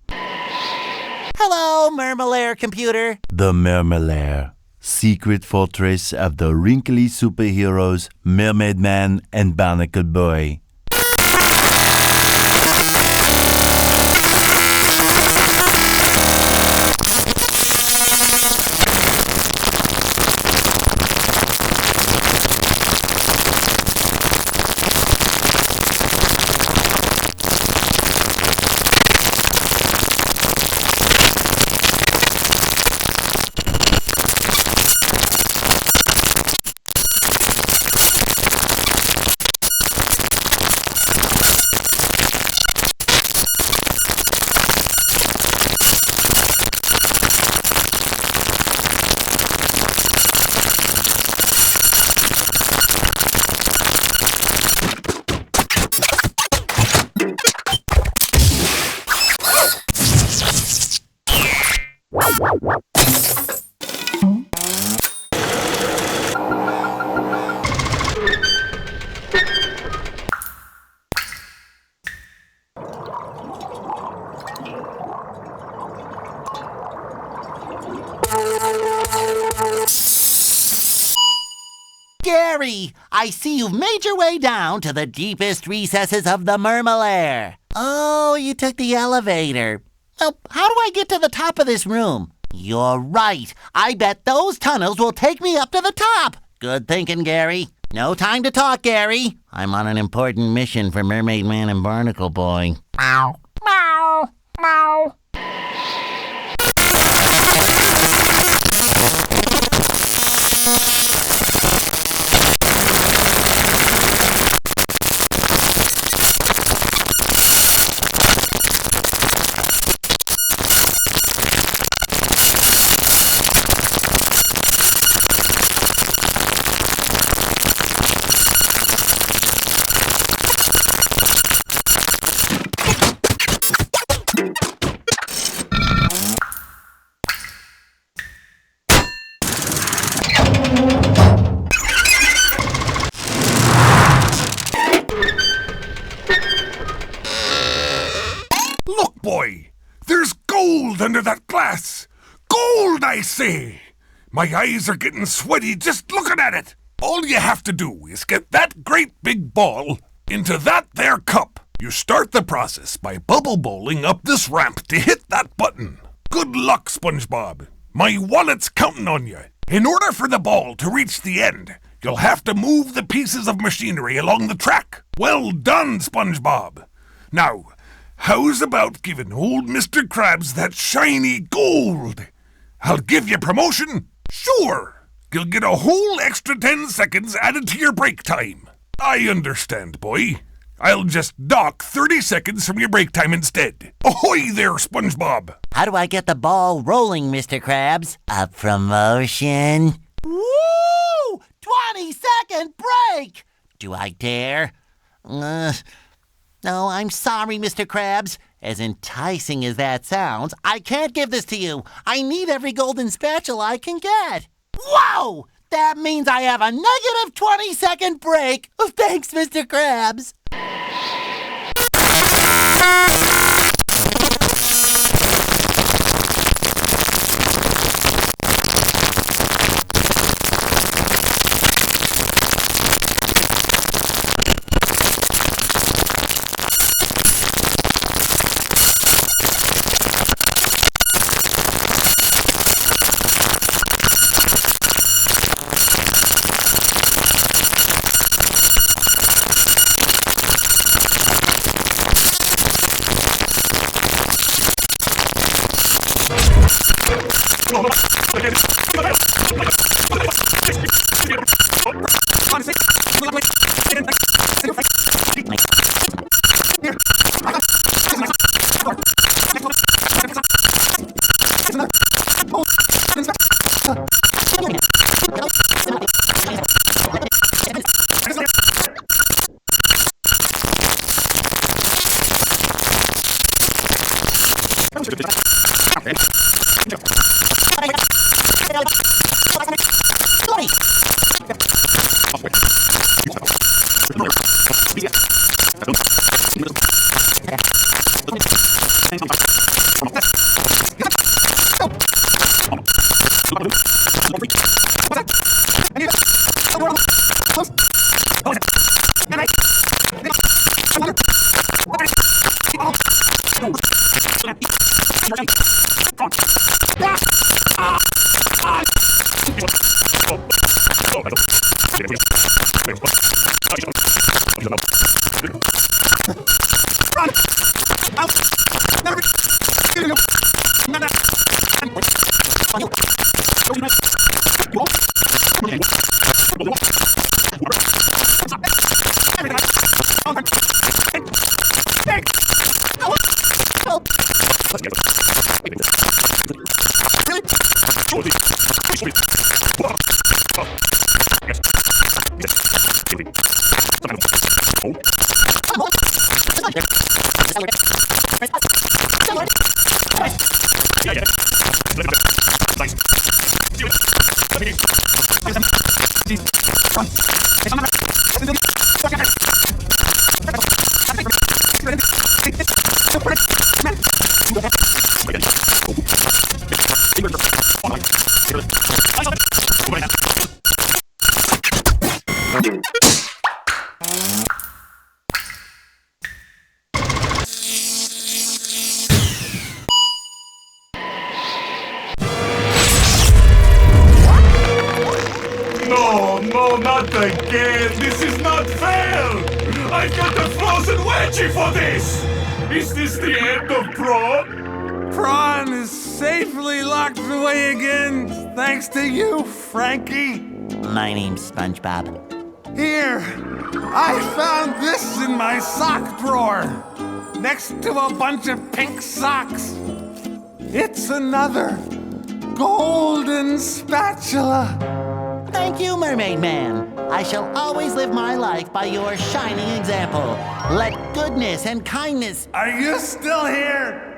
Hello, Mermalair computer. The Mermalair, secret fortress of the wrinkly superheroes Mermaid Man and Barnacle Boy. Gary, I see you've made your way down to the deepest recesses of the Mermalair. Oh, you took the elevator. Well, how do I get to the top of this room? You're right. I bet those tunnels will take me up to the top. Good thinking, Gary. No time to talk, Gary. I'm on an important mission for Mermaid Man and Barnacle Boy. Meow. Meow. Meow. Look, boy! There's gold under that glass! Gold, I say! My eyes are getting sweaty just looking at it! All you have to do is get that great big ball into that there cup. You start the process by bubble bowling up this ramp to hit that button. Good luck, SpongeBob. My wallet's counting on you. In order for the ball to reach the end, you'll have to move the pieces of machinery along the track. Well done, SpongeBob. Now, how's about giving old Mr. Krabs that shiny gold? I'll give you promotion. Sure. You'll get a whole extra 10 seconds added to your break time. I understand, boy. I'll just dock 30 seconds from your break time instead. Ahoy there, SpongeBob! How do I get the ball rolling, Mr. Krabs? A promotion? Woo! 20-second break! Do I dare? No, I'm sorry, Mr. Krabs. As enticing as that sounds, I can't give this to you. I need every golden spatula I can get. Whoa! That means I have a negative 20-second break. Thanks, Mr. Krabs. not again! This is not fair! I've got the frozen wedgie for this! Is this the end of Prawn? Prawn is safely locked away again, thanks to you, Frankie. My name's SpongeBob. Here, I found this in my sock drawer, next to a bunch of pink socks. It's another golden spatula. Thank you, Mermaid Man. I shall always live my life by your shining example. Let goodness and kindness... Are you still here?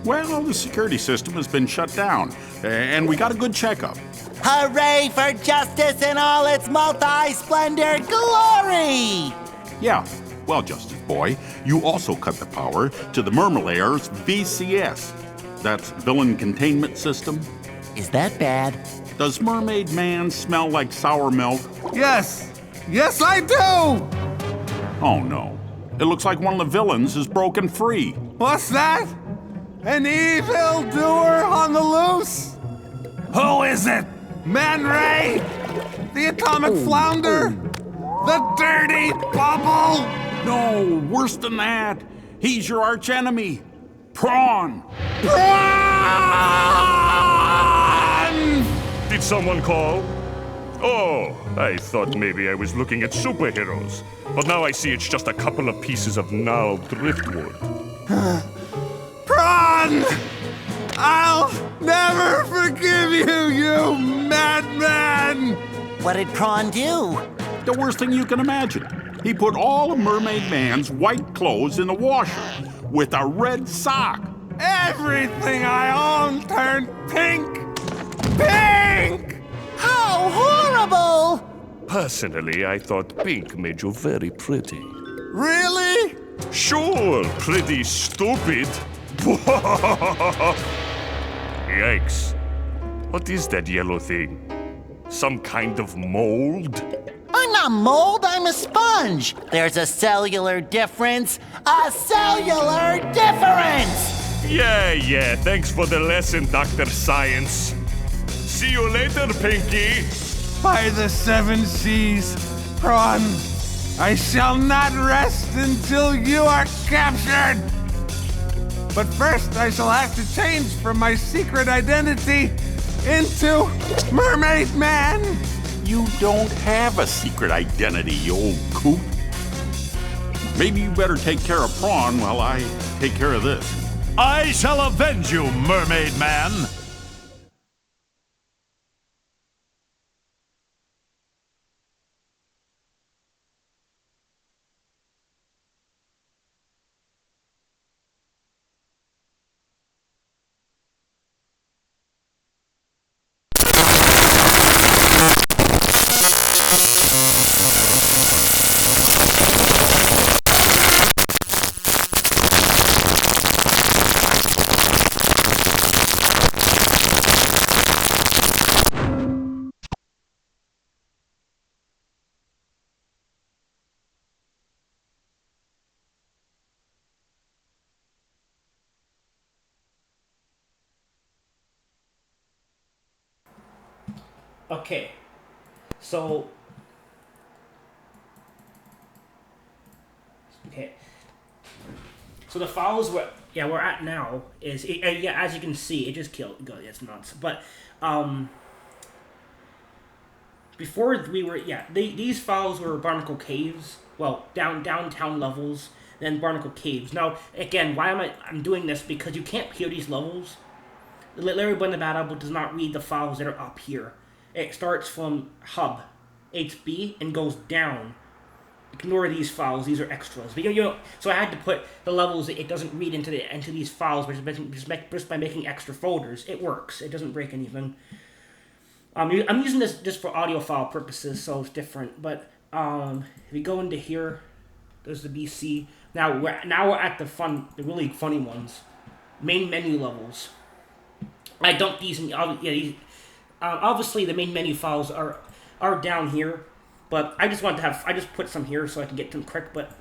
Well, the security system has been shut down, and we got a good checkup. Hooray for justice in all its multi-splendor glory! Yeah, well, Justice Boy, you also cut the power to the Mermalair's VCS. That's Villain Containment System. Is that bad? Does Mermaid Man smell like sour milk? Yes. Yes, I do! Oh, no. It looks like one of the villains has broken free. What's that? An evildoer on the loose? Who is it? Man Ray? The atomic flounder? The dirty bubble? No, worse than that. He's your archenemy. Prawn. Prawn! Did someone call? Oh, I thought maybe I was looking at superheroes. But now I see it's just a couple of pieces of gnarled driftwood. Prawn! I'll never forgive you, you madman! What did Prawn do? The worst thing you can imagine. He put all of Mermaid Man's white clothes in the washer with a red sock. Everything I own turned pink! Pink! How horrible! Personally, I thought pink made you very pretty. Really? Sure, pretty stupid. Yikes. What is that yellow thing? Some kind of mold? I'm not mold, I'm a sponge. There's a cellular difference. A cellular difference! Yeah, thanks for the lesson, Dr. Science. See you later, Pinky. By the seven seas, Prawn, I shall not rest until you are captured. But first, I shall have to change from my secret identity into Mermaid Man. You don't have a secret identity, you old coot. Maybe you better take care of Prawn while I take care of this. I shall avenge you, Mermaid Man. Okay, so the files we're at now is as you can see, it just killed. It's nuts. But before we were these files were Barnacle Caves. Well, downtown levels, then Barnacle Caves. Now again, why am I'm doing this? Because you can't hear these levels. Larry Blend the Bad Apple does not read the files that are up here. It starts from hub, HB, and goes down. Ignore these files; these are extras. But so I had to put the levels that it doesn't read into these files, just by making extra folders. It works. It doesn't break anything. I'm using this just for audio file purposes, so it's different. But if you go into here, there's the BC. Now we're at the really funny ones, main menu levels. I dumped these in obviously the main menu files are down here, but I just put some here so I can get them quick. But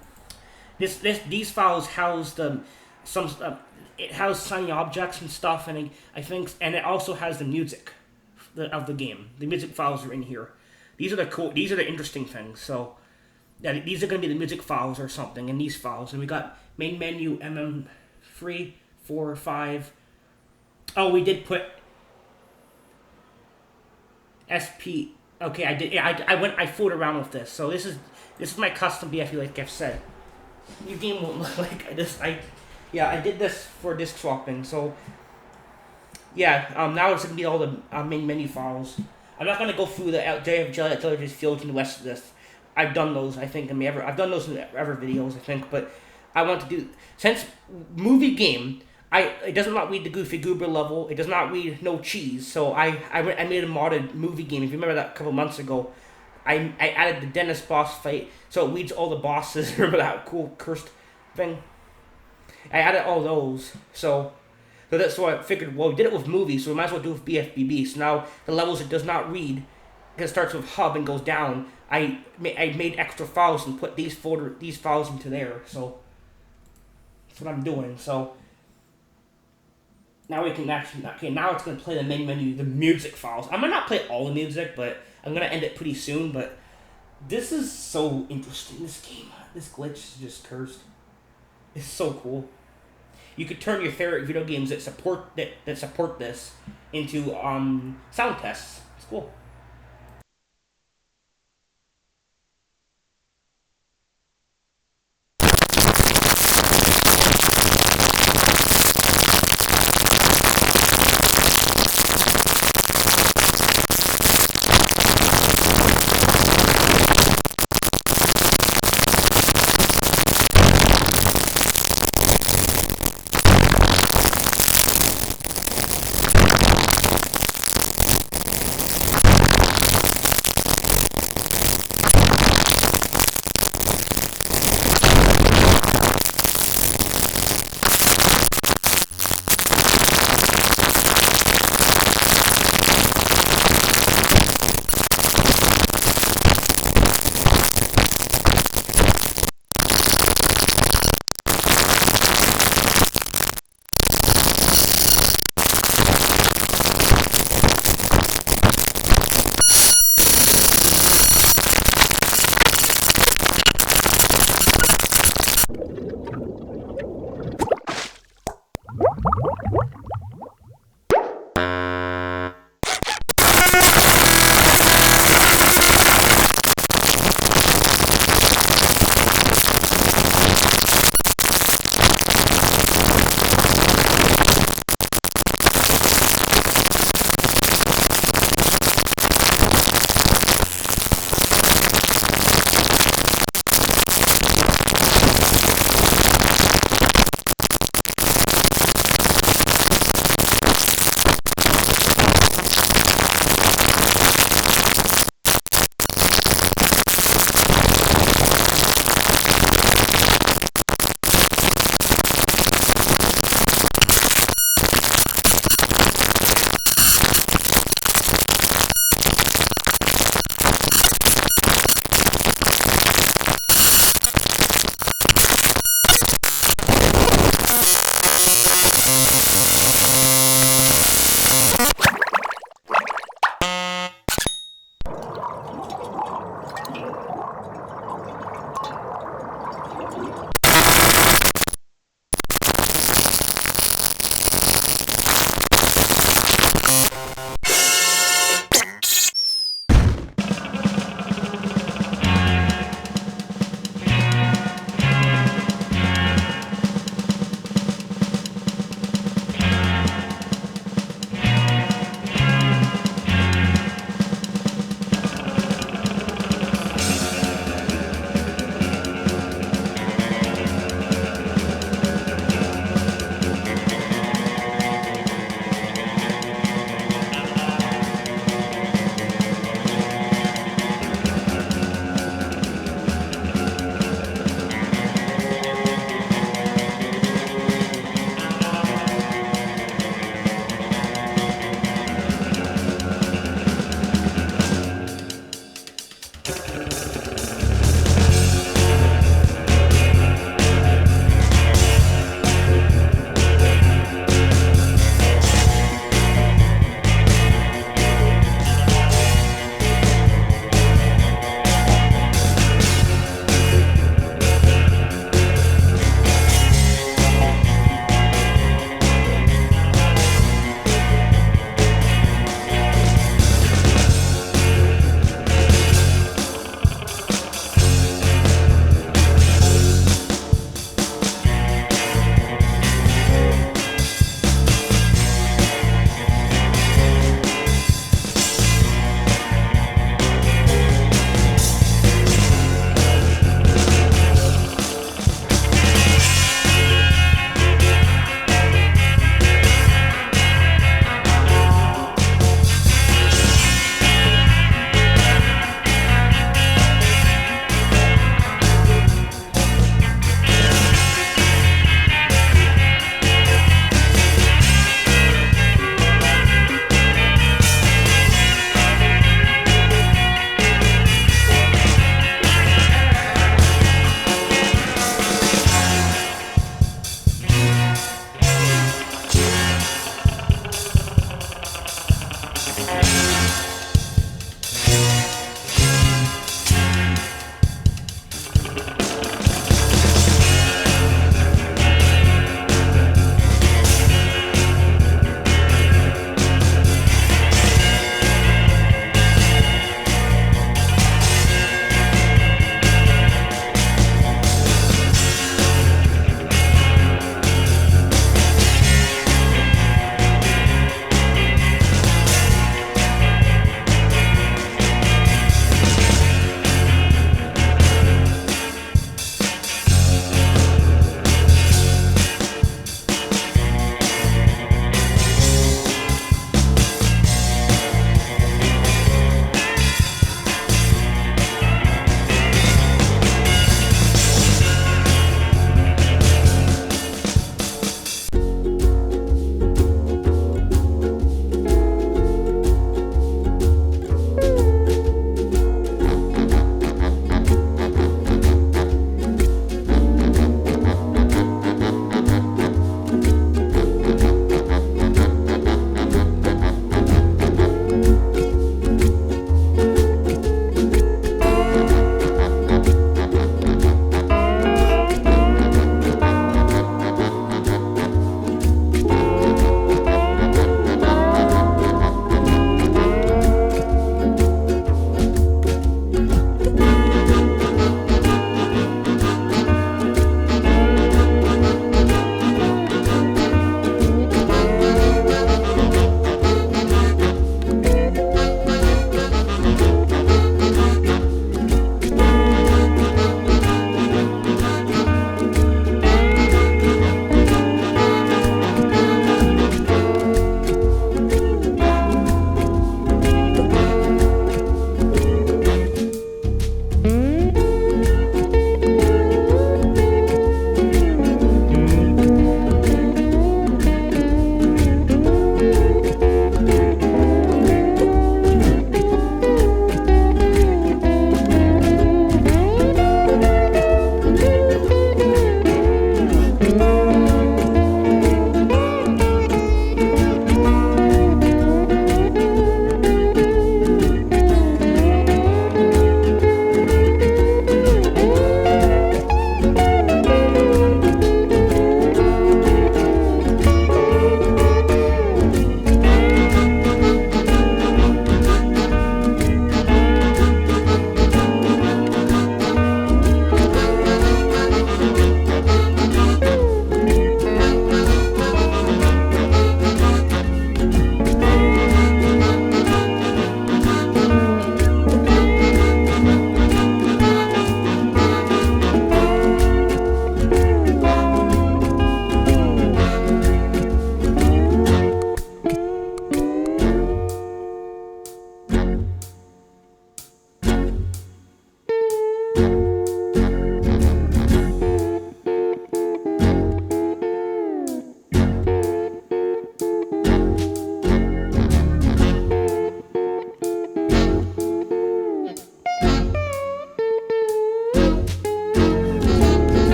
these files house it has shiny objects and stuff, and I think, and it also has the music the game. The music files are in here. These are the cool. These are the interesting things. So, yeah, these are going to be the music files or something in these files. And we got main menu MM3, 4, 5. Oh, we did put SP. Okay, I did. Yeah, I fooled around with this. So this is my custom BFB, like I've said. Your game won't look like this. I did this for disk swapping. So yeah, now it's gonna be all the main menu files. I'm not gonna go through the JFJ fields and the rest of this. I've done those. I think I've done those in other videos. I think, but I want to do since movie game. It does not read the Goofy Goober level. It does not read no cheese. So I made a modded movie game. If you remember that a couple months ago, I added the dentist boss fight. So it reads all the bosses. Remember that cool cursed thing? I added all those. So that's why I figured, well, we did it with movies, so we might as well do it with BFBB. So now the levels it does not read, because it starts with hub and goes down, I made extra files and put these files into there. So that's what I'm doing. So now we can actually, okay, now it's going to play the main menu, the music files. I might not play all the music, but I'm going to end it pretty soon, but this is so interesting, this game. This glitch is just cursed. It's so cool. You could turn your favorite video games that support this into sound tests. It's cool.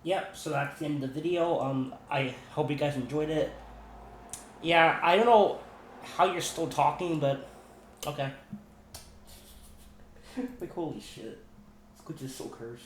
Yep, so that's the end of the video. I hope you guys enjoyed it. Yeah, I don't know how you're still talking, but okay. Like, holy shit. Squidge is so cursed.